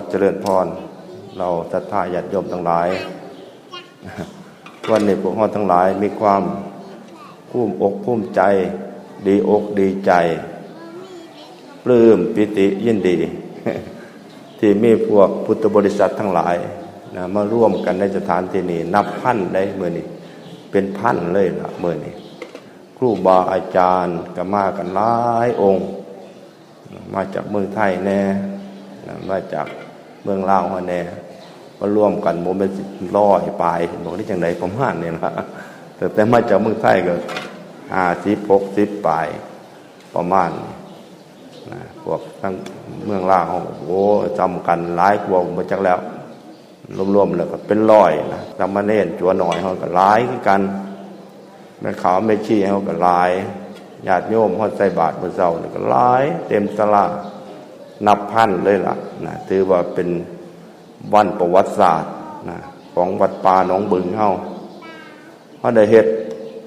เจริญพรเราศรัทธาญาติโยมทั้งหลายวันนี้พวกเราทั้งหลายมีความภูมิอกภูมิใจดีอกดีใจปลื้มปิติยินดีที่มีพวกพุทธบริษัททั้งหลายนะมาร่วมกันในสถานที่นี้นับพันได้มื้อนี้เป็นพันเลยล่ะมื้อนี้ครูบาอาจารย์ก็มากันหลายองค์มาจากเมืองไทยแน่มาจากเมืองลาวแน่มาร่วมกันบ่เป็น100ปลายบอกได้จังได๋ประมาณนี้ล่ะแต่มาจากเมืองไทยก็50 60ปลายประมาณนะพวกทั้งเมืองลาวโอ้จำกันหลายกว่ามาจากแล้วรวมๆแล้วก็เป็น100นะสามเณรจัวหน่อยเฮาก็หลายคือกันแม่ขาวแม่ชีเฮาก็หลายญาติโยมเฮาใส่บาตรมื้อเช้านี่ก็หลายเต็มศาลานับพันเลยล่ะนะถือว่าเป็นวันประวัติศาสตร์นะของวัดป่าหนองบึงเฮาได้เฮ็ด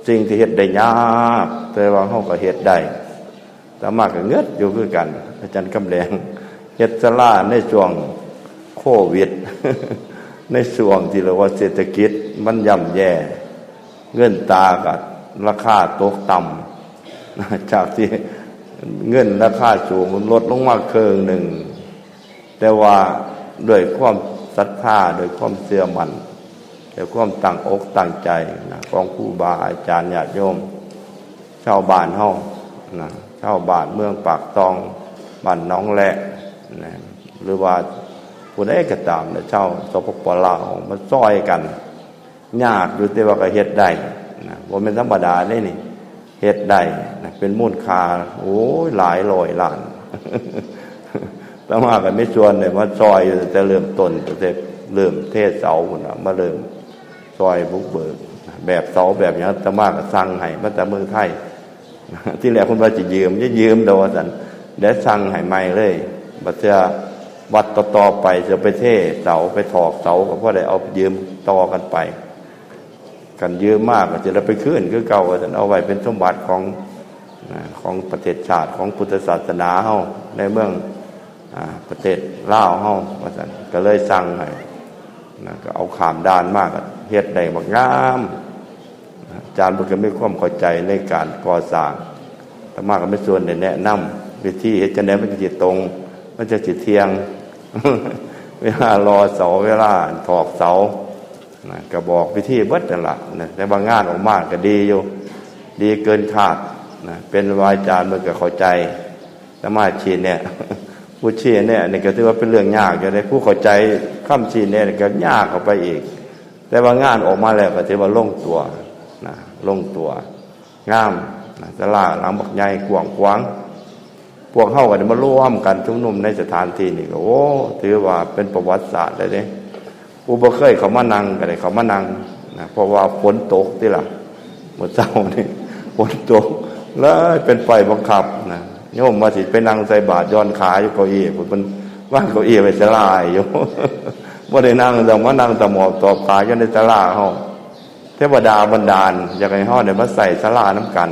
สิ่งที่เฮ็ดได้ยากแต่ว่าเฮาก็เฮ็ดได้แต่มากก็เงือดอยู่คือกันอาจารย์กำแดงเฮ็ดศาลาในช่วงโควิด ในช่วงที่เรียกว่าเศรษฐกิจมันย่ำแย่เงินตาก็ราคาตกต่ำจากที่เงินราคาสูงมันลดลงมาครึ่งหนึ่งแต่ว่าด้วยความศรัทธาด้วยความเชื่อมั่นด้วยความตั้งอกตั้งใจนะของครูบาอาจารย์ญาติโยมชาวบ้านเฮานะชาวบ้านเมืองปากตองบ้านหนองแลนะหรือว่าผู้ใดก็ตามนะชาวสปป.ลาวมาซอยกันยากอยู่แต่ว่าก็เฮ็ดได้นะบ่แม่นธรรมดาเด้นี่เฮ็ดได้นะเป็นมูลค่าโอ้ยหลายร้อยล้านแต่มาก็ไม่ชวนเลยมาซอยอยู่แต่เริ่มต้นแต่เริ่มเทศเสาพุ่นน่ะมาเริ่มซอยบุกเบิกแบบเสาแบบนี้แต่มาก็สั่งให้มาแต่เมืองไทยที่แรกคนว่าจะยืมโดว่าซั่นได้สั่งให้ใหม่เลยบัดเทื่อวัดต่อไปจะไปเทเสาไปถอกเสาก็พอได้เอายืมต่อกันไปกันยืมมากก็จะได้ไปคืนคือเก่าว่าซั่นเอาไว้เป็นสมบัติของประเทศชาติของพุทธศาสนาเฮาในเมืองประเทศลาวเฮาว่าซั่นก็เลยสั่งให้นะก็เอาข้ามด่านมากเฮ็ดได้บักงามอาจารย์เพิ่นก็มีความเข้าใจในการก่อสร้างแต่มากก็ไม่ส่วนได้แนะนำวิธีเฮ็ดจังได๋มันสิตรงมันจะสิเที่ยง เวลารอเสาเวลาถอกเสานะก็บอกวิธีเบิดนั่นล่ะนะแต่บางงานออกมาก็ดีอยู่ดีเกินคาดนะเป็นวายอาจารย์มันก็เข้าใจสามารถชี้เนี่ยผู้ชี้เนี่ยนี่ก็ถือว่าเป็นเรื่องยากอยู่ได้ผู้เข้าใจคำชี้เนี่ยก็ยากเข้าไปอีกแต่ว่างานออกมาแล้วก็ถือว่าลงตัวนะลงตัวงามนะศาลาหลังบักใหญ่กว้างขวางพวกเฮาก็ได้มาร่วมกันชุมนุมในสถานที่นี่ก็โอ้ถือว่าเป็นประวัติศาสตร์เลยเด้ผู้บ่เคยเข้ามานั่งก็ได้เข้ามานั่งนะเพราะว่าฝนตกติล่ะมื้อเช้านี่ฝนตกเลยเป็นไฟบังคับนะโยมมาสิไปนั่งใส่บาตรย้อนขาอยู่เก้าอี้พุ่นว่างเก้าอี้ไว้ศาลาอยู่บ่ได้นั่งต้องมานั่งตะหมอบตอบขาอยู่ในศาลาเฮาเทวดาบันดาลอยากให้เฮาได้มาใส่ศาลานํกัน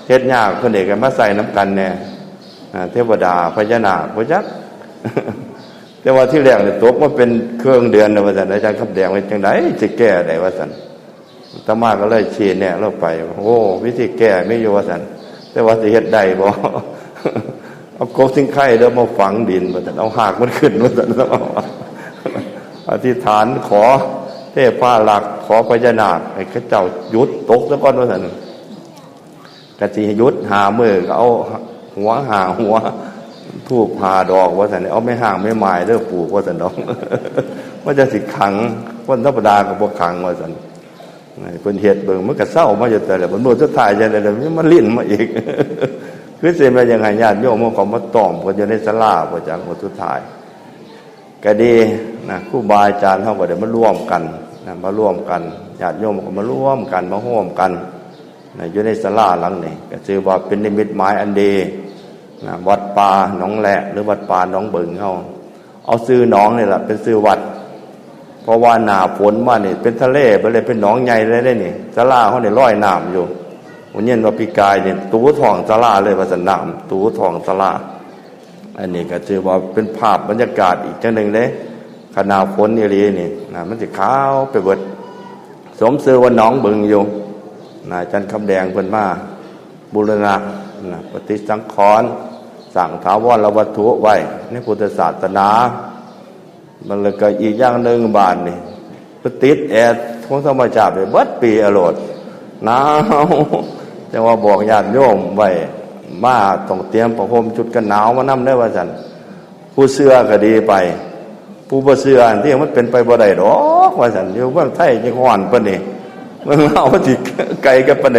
เฮ็ดยากเพิ่นเด้ก็มาใส่นํกันแน่เทวดาพญานาคบ่จักแต่ว่าที่แรกเนี่ยตกมาเป็นเครื่องเดือนว่าซั่นอาจารย์ขับแดงว่าจังได๋สิแก้ได้ว่าซั่นอาตมาก็เลยชี้แนะเราไปโอ้วิธีแก้มีอยู่ว่าซั่นแต่ว่าสิเฮ็ดได้บ่เอากบสิงไข่เด้อมาฝังดินว่าซั่นเอาหากมันขึ้นว่าซั่นอธิษฐานขอเทพารักษ์ขอพญานาคให้เขาเจ้าหยุดตกซะก่อนว่าซั่นก็สิหยุดหามื้อก็เอาหัวหาหัวทูบหาดอกว่าซั่นเอาไม่ห่างไม่หมายเด้อปลูกว่าซั่นดอกว่าจะสิขังคนธรรมดาก็บ่ขังว่าซั่นเพิ่นเฮ็ดเบิ่งมันก็เศร้ามาอยู่แต่ละมื้อสุดท้ายจังได๋ล่ะมันลิ้นมาอีกคือสิว่ายังไงญาติโยมเขามาต้อมเพิ่นอยู่ในศาลาบ่จักมื้อสุดท้ายก็ดีนะครูบาอาจารย์เฮาก็ได้มาร่วมกันนะมาร่วมกันญาติโยมก็มาร่วมกันมาร่วมกันนะอยู่ในศาลาหลังนี้ก็ถือว่าเป็นนิมิตหมายอันดีนะวัดป่าหนองแหละหรือวัดป่าหนองบึงเฮาเอาชื่อหนองนี่ล่ะเป็นชื่อวัดเพราะว่าหน้าฝนมานี่เป็นทะเลบ่เลยเป็นหนองใหญ่เลยเด้นี่ศาลาเฮานี่ลอยน้ำอยู่วันนี้ว่าปีกายนี่ตูท้องศาลาเลยว่าซั่นน้ำตูท้องศาลา อันนี้ก็ถือว่าเป็นภาพบรรยากาศอีกจังหนึ่งเลยขณะฝนอีหลีนี่นะมันจะขาวไปเบิดสมชื่อว่าหนองบึงอยู่นะจันคำแดงเพิ่นมาบูรณะนะปฏิสังขรณ์สั่งถาวรวัตถุไว้ในพุทธศาสนามันเลยก็อีกอย่างหนึ่งบานนี่ติดแอร์ของธรรมชาติไปเบิดปีอโลดหนาวแต่ว่าบอกญาติโยมไว้มาต้องเตรียมผ้าห่มชุดกันหนาวมานำได้ว่าซั่นผู้เสื้อก็ดีไปผู้บ่เสื้อที่มันเป็นไปบ่ได้ดอกว่าซั่นอยู่เมืองไทยจังฮ้อนปานนี้เมืองลาวสิไกลกันปานใด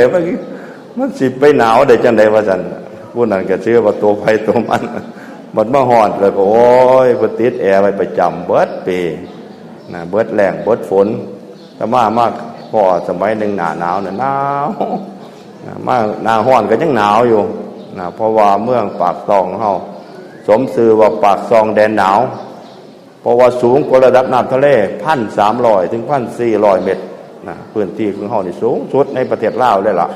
มันสิไปหนาวได้จังได๋ว่าซั่นผู้นั้นก็เชื่อว่าตัวไผตัวมันมันมาฮ้อนแล้วก็โอ้ยบ่ติดแอร์ไว้ประจำเบิดปีนะเบิดแรงเบิดฝนแต่มากพอสมัยหนึ่งหน้าหนาวน่ะหนาวมาหน้าร้อนก็ยังหนาวอยู่นะเพราะว่าเมืองปากซองเฮาสมชื่อว่าปากซองแดนหนาวเพราะว่าสูงกว่าระดับน้ำทะเล 1,300 ถึง 1,400 เมตรนะพื้นที่ของเฮานี่สูงสุดในประเทศลาวเลยล่ะ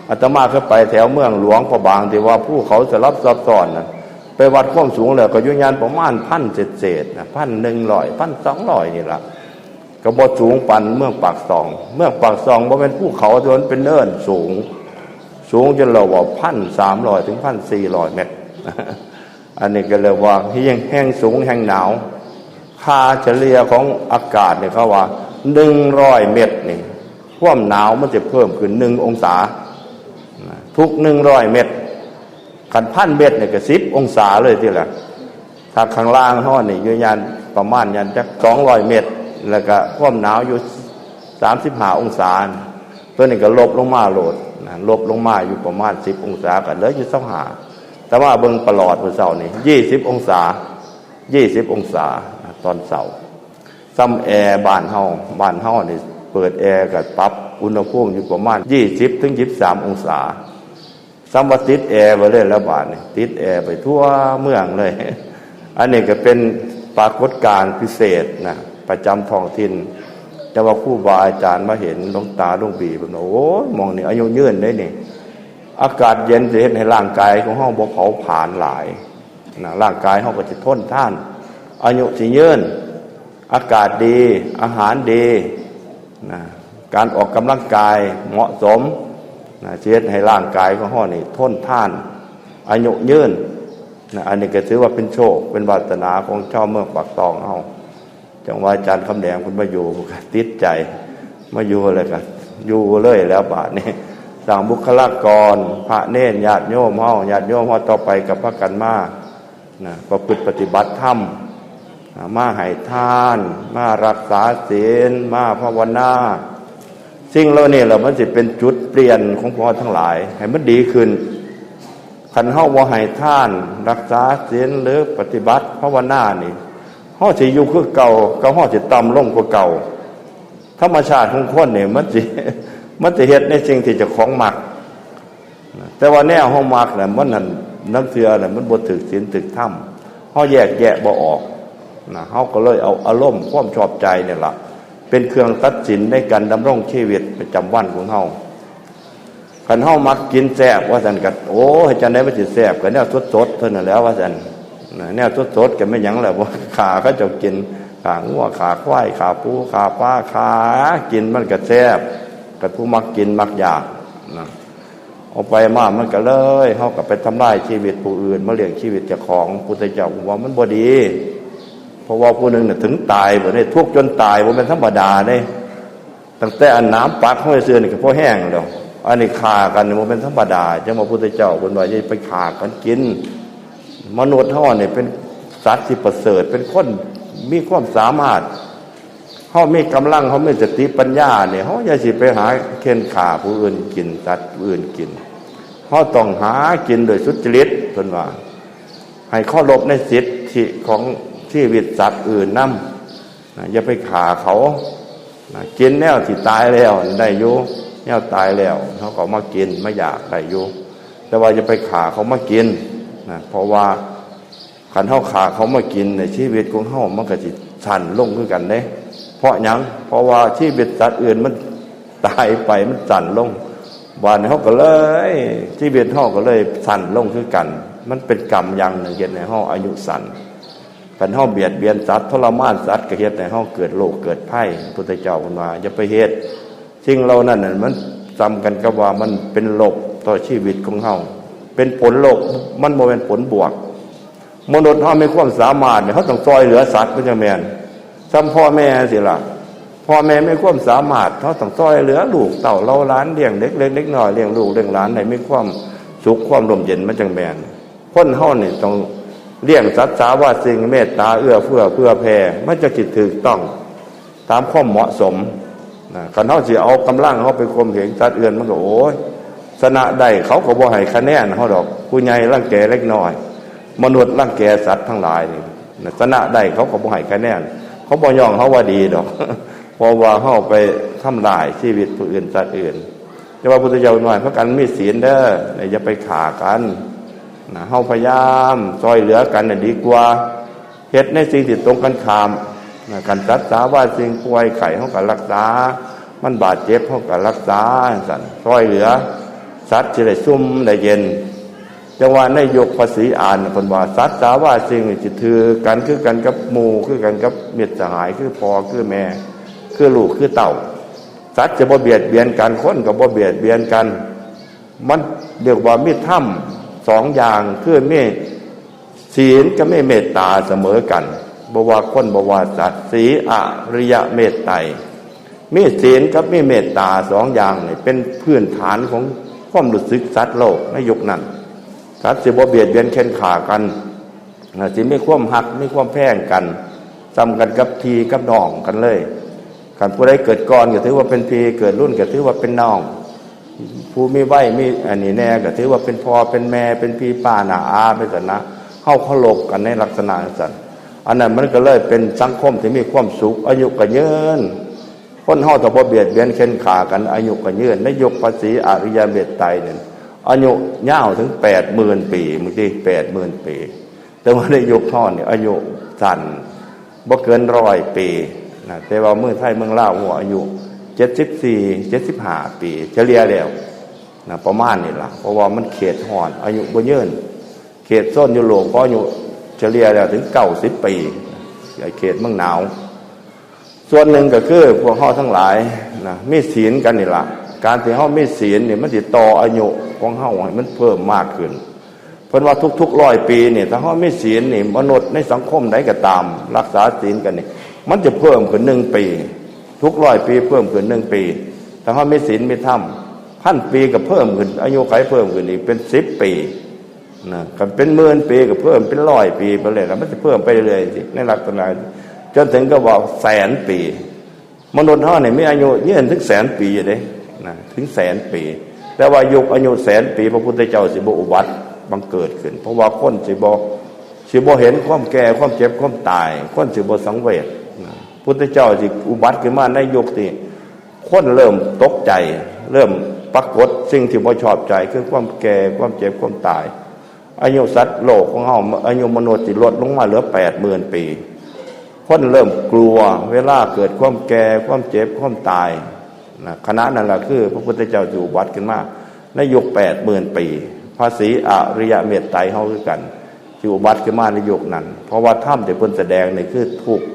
อาตมาเคยไปแถวเมืองหลวงพระบางที่ว่าภูเขาสลับซับซ้อนน่ะไปวัดความสูงแล้วก็อยู่ยานประมาณ1,000เศษๆนะ 1,100 1,200 นี่ล่ะก็บ่สูงปานเมืองปากซองเมืองปากซองบ่แม่นภูเขาแต่มันเป็นเนินสูงจนเราว่า 1,300 ถึง 1,400 เมตรอันนี้ก็เลยว่าแห้งสูงแห้งหนาวค่าเฉลี่ยของอากาศเนี่ยเขาว่า100 เมตรนี่ความหนาวมันจะเพิ่มขึ้น1 องศาทุก100 เมตรคัน1,000 เมตรเนี่ยก็10 องศาเลยทีละถ้าข้างล่างเฮานี่อยู่ยานประมาณยานจัก200 เมตรแล้วก็ความหนาวอยู่35 องศาตัวนี้ก็ลบลงมาโลดลบลงมาอยู่ประมาณ10 องศาก็เหลืออยู่25แต่ว่าเบิ่งประหลอดมื้อเช้านี่20 องศาตอนเช้าซ้ำแอร์บ้านเฮานี่เปิดแอร์ก็ปรับอุณหภูมิอยู่ประมาณ20 ถึง 23 องศาซ้ำว่าติดแอร์ไว้เลยแล้วบาดนี่ติดแอร์ไปทั่วเมืองเลยอันนี้ก็เป็นปรากฏการณ์พิเศษนะประจำท้องถิ่นแต่ว่าครูบาอาจารย์มาเห็นหลวงตาหลวงปี่เพิ่นโอ้ยมองนี่อายุยืนได้นี่อากาศเย็นสิเฮ็ดให้ร่างกายของเฮาบ่เผาผลาญหลายนะร่างกายเฮาก็สิทนทานอายุสิยืนอากาศดีอาหารดีนะการออกกำลังกายเหมาะสมนะสิเฮ็ดให้ร่างกายของเฮานี่ทนทานอายุยืนนะอันนี้ก็ถือว่าเป็นโชคเป็นวาสนาของชาวเมืองปากตองเฮาจังว่าอาจารย์คำแดงเพิ่นมาอยู่ก็ติดใจมาอยู่เลยก็อยู่เลยแล้วบาดนี้สร้างบุคลากรพระเนรญาติโยมเฮาต่อไปกับพระกันมานะประพฤติปฏิบัติธรรมมาให้ทานมารักษาศีลมาภาวนาสิ่งเหล่านี้ล่ะมันสิเป็นจุดเปลี่ยนของพวกเราทั้งหลายให้มันดีขึ้นคันเฮาบ่ให้ทานรักษาศีลหรือปฏิบัติภาวนานี่เฮาสิอยู่คือเก่าก็เฮาสิต่ำลงกว่าเก่าธรรมชาติของคนนี่มันสิเฮ็ดในสิ่งที่เจ้าของมักแต่ว่าแนวเฮามักน่ะมันนั่นน้ำเสือน่ะมันบ่ถึกศีลถึกธรรมเฮาแยกแยะบ่ออกนะเฮาก็เลยเอาอารมณ์ความชอบใจนี่ล่ะเป็นเครื่องตัดสินในการดำรงชีวิตประจำวันของเฮาคันเฮามักกินแซ่บว่าซั่นก็โอ้ยจังได๋มันสิแซ่บก็แนวสดๆเท่านั้นแหล้วว่าซั่นแนวสดๆก็ไม่หยังแหละว่าขาก็จะกินขางัวขาควายขาปูขาปลาขากินมันก็แซ่บแต่ผู้มักกินมักอยากนะเอาไปมามันก็เลยเฮาก็ไปทำลายชีวิตผู้อื่นมาเลี้ยงชีวิตเจ้าของพุทธเจ้าว่ามันบ่ดีเพราะว่าผู้นึงน่ะถึงตายบ่ได้ทุกข์จนตายบ่เป็นธรรมดาเด้ตั้งแต่อันน้ำปักห้อยเสื้อนี่ก็พอแห้งแล้วอันนี้ฆ่ากันบ่เป็นธรรมดาจังว่าพุทธเจ้าเพิ่นว่าอย่าไปฆ่ากันกินมนุษย์เฮานี่เป็นสัตว์ที่ประเสริฐเป็นคนมีความสามารถเฮามีกำลังเฮามีสติปัญญาเนี่ยเฮาอย่าสิไปหาเค้นฆ่าผู้อื่นกินสัตว์ผู้อื่นกินเฮาต้องหากินโดยสุจริตเพิ่นว่าให้เคารพในสิทธิของชีวิตสัตว์อื่นนำอย่าไปฆ่าเขากินแนวที่ตายแล้วได้อยู่แนวตายแล้วเฮาก็มากินไม่อยากได้อยู่แต่ว่าอย่าไปฆ่าเขามากินเพราะว่าคันเฮาฆ่าเขามากินในชีวิตของเฮามันก็สิสั่นลงคือกันเด้เพราะหยังเพราะว่าชีวิตสัตว์อื่นมันตายไปมันสั่นลงบ้านเฮาก็เลยชีวิตเฮาก็เลยสั่นลงคือกัน มันเป็นกรรมอย่างหนึ่งเฮ็ดให้เฮาอายุสั้นกันเฮาเบียดเบียนสัตว์ทรมานสัตว์ก็เฮ็ดให้เฮาเกิดโรคเกิดภัยพุทธเจ้าเพิ่นว่าอย่าไปเฮ็ดสิ่งเหล่านั้นน่ะมันซ้ำกันกับว่ามันเป็นโรคต่อชีวิตของเฮาเป็นผลลบมันบ่แม่นผลบวกมนุษย์เฮามีความสามารถเนี่ยเฮาต้องช่วยเหลือสัตว์เพิ่นจังแม่นซ้ำพ่อแม่สิล่ะพ่อแม่มีความสามารถเฮาต้องช่วยเหลือลูกเต้าเราหลานเลี้ยงเด็กเล็กเล็กน้อยเลี้ยงลูกเลี้ยงหลานให้มีความสุขความร่มเย็นมันจังแม่นคนเฮานี่ต้องเลี้ยงสัตว์สาวาสิ่งเมตตาเอื้อเฟื้อเพื่อแผ่มันจะคิดถูกต้องตามความเหมาะสมนะคันเฮาสิเอากำลังเฮาไปข่มเหงสัตว์อื่นมันก็โอ้ยชนะได้เขาก็บ่ให้คะแนนเฮาดอกผู้ใหญ่รังแกเล็กน้อยมนุษย์รังแกสัตว์ทั้งหลายนี่ชนะได้เขาก็บ่ให้คะแนนเขาบ่ย่องเฮาว่าดีดอกเพราะว่าเฮาไปทำลายชีวิตผู้อื่นสัตว์อื่นแต่ว่าพุทธเจ้าน้อยพากันมีศีลเด้ออย่าไปฆ่ากันนะเฮาพยายามช่วยเหลือกันน่ะดีกว่าเฮ็ดในสิ่งที่ตรงกันข้ามนะกันรักษาว่าสิ่งป่วยไข้เฮาก็รักษามันบาดเจ็บเฮาก็รักษาสั่นช่วยเหลือสัตว์สิได้ซุ่มได้เย็นจังว่าในยกภาษีอ่านเพิ่นว่าสัตว์สาว่าสิ่งนี่สิถือกันคือกันกับหมู่คือกันกับมิตรสหายคือพ่อคือแม่คือลูกคือเต่าสัตว์จะบ่เบียดเบียนกันคนก็บ่เบียดเบียนกันมันเรียกว่ามีธรรมสองอย่างคือมีศีลกับมีเมตตาเสมอกันบ่ว่าคนบ่ว่าสัตว์สีอริยเมตไตรมีศีลกับมีเมตตาสองอย่างนี่เป็นพื้นฐานของความรู้สึกสัตว์โลกในยุคนั้นสัตว์สิบ่เบียดเบียนแข่งขากันสิมีความหักมีความแพงกันซ้ำกันกับพี่กับน้องกันเลยการผู้ใดเกิดก่อนก็ถือว่าเป็นพี่เกิดรุ่นก็ถือว่าเป็นน้องผู้มีไหวมีอันนี้แน่ก็ถือว่าเป็นพ่อเป็นแม่เป็นพี่ป้าน้าอาไปซั่นนะเฮาเคารพกันในลักษณะนั้นซั่นอันนั้นมันก็เลยเป็นสังคมที่มีความสุขอายุก็ยืนคนเฮาถ้าบ่เบียดเบียนเข็นขากันอายุก็ยืนในยกภาษีอริยเมตไตรเนี่ยอายุยาวถึง 80,000 ปีบางที 80,000 ปีแต่ว่าในยุคท่อนเนี่ยอายุสั้นบ่เกิน100 ปีนะแต่ว่าเมืองไทยเมืองลาวหัวอายุ74 75 ปีเฉลี่ยแล้วนะประมาณนี้ล่ะเพราะว่ามันเขตฮ้อนอายุบ่ยืนเขตโซนยุโรปก็อายุเฉลี่ยแล้วถึง90 ปีเขตเมืองหนาวส่วนหนึ่งก็คือพวกเฮาทั้งหลายนะมีศีลกันนี่ล่ะการที่เฮามีศีลนี่มันสิต่ออายุของเฮาให้มันเพิ่มมากขึ้นเพิ่นว่าทุกๆ100 ปีนี่ถ้าเฮามีศีลนี่มนุษย์ในสังคมใดก็ตามรักษาศีลกันนี่มันจะเพิ่มขึ้น1 ปีทุก100 ปีเพิ่มขึ้น1 ปีถ้าเฮามีศีลมีธรรม1,000 ปีก็เพิ่มขึ้นอายุไขเพิ่มขึ้นอีกเป็น10 ปีนะก็เป็น10,000 ปีก็เพิ่มเป็น100 ปีไปเลยแล้วมันจะเพิ่มไปเรื่อยๆสิในลักษณะจนถึงก็ว่า100,000 ปีมนุษย์เฮานี่มีอายุยืนถึง100,000 ปีอยู่เด้นะถึง100,000 ปีแต่ว่ายุคอายุ100,000 ปีพระพุทธเจ้าสิบ่อุบัติบังเกิดขึ้นเพราะว่าคนสิบ่เห็นความแก่ความเจ็บความตายคนสิบ่สังเวชนะพุทธเจ้าสิอุบัติขึ้นมาในยุคที่คนเริ่มตกใจเริ่มปรากฏสิ่งที่บ่ชอบใจคือความแก่ความเจ็บความตายอายุสัตว์โลกของเฮาอายุมนุษย์สิลดลงมาเหลือ 80,000 ปีคนเริ่มกลัวเวลาเกิดความแก่ความเจ็บความตายนะคณะนั้นแหละคือพระพุทธเจ้าอยู่วัดขึ้นมาในยุค 80,000 ปีภาษีอริยเมตไตรเฮาคือกันอยู่วัดขึ้นมาในยุคนั้นเพราะว่าธรรมที่เพิ่นแสดงนี่คือทุกข์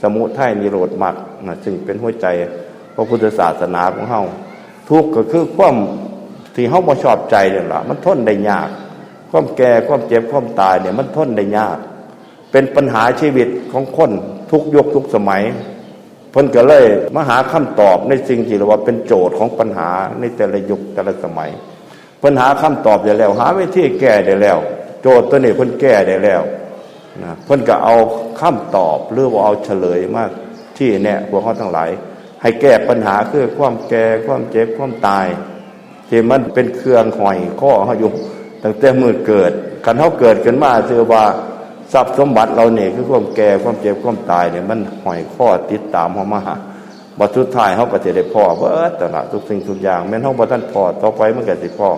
สมุทัยนิโรธมรรคนะซึ่งเป็นหัวใจพระพุทธศาสนาของเฮาทุกข์ก็คือความที่เฮาบ่ชอบใจนั่นล่ะมันทนได้ยากความแก่ความเจ็บความตายเนี่ยมันทนได้ยากเป็นปัญหาชีวิตของคนทุกยุคทุกสมัยเพิ่นก็เลยมาหาคำตอบในสิ่งที่เรียกว่าเป็นโจทย์ของปัญหาในแต่ละยุคแต่ละสมัยเพิ่นหาคำตอบได้แล้วหาวิธีแก้ได้แล้วโจทย์ตัวนี้เพิ่นแก้ได้แล้วนะเพิ่นก็เอาคำตอบหรือว่าเอาเฉลยมาที่แนะพวกเขาทั้งหลายให้แก้ปัญหาคือความแก่ความเจ็บความตายที่มันเป็นเครื่องห้อยข้อเฮาอยู่ตั้งแต่มื้อเกิดคันเฮาเกิดขึ้นมาชื่อว่าทรัพย์สมบัติเราเนี่ยคือความแก่ความเจ็บความตายเนี่ยมันห้อยข้อติดตามเฮามาบัดสุดท้ายเฮาก็สิได้พ้อเบิดตลอดทุกสิ่งทุกอย่างแม้นเฮาบ่ทันพ้อต่อไปมันก็สิพ้อ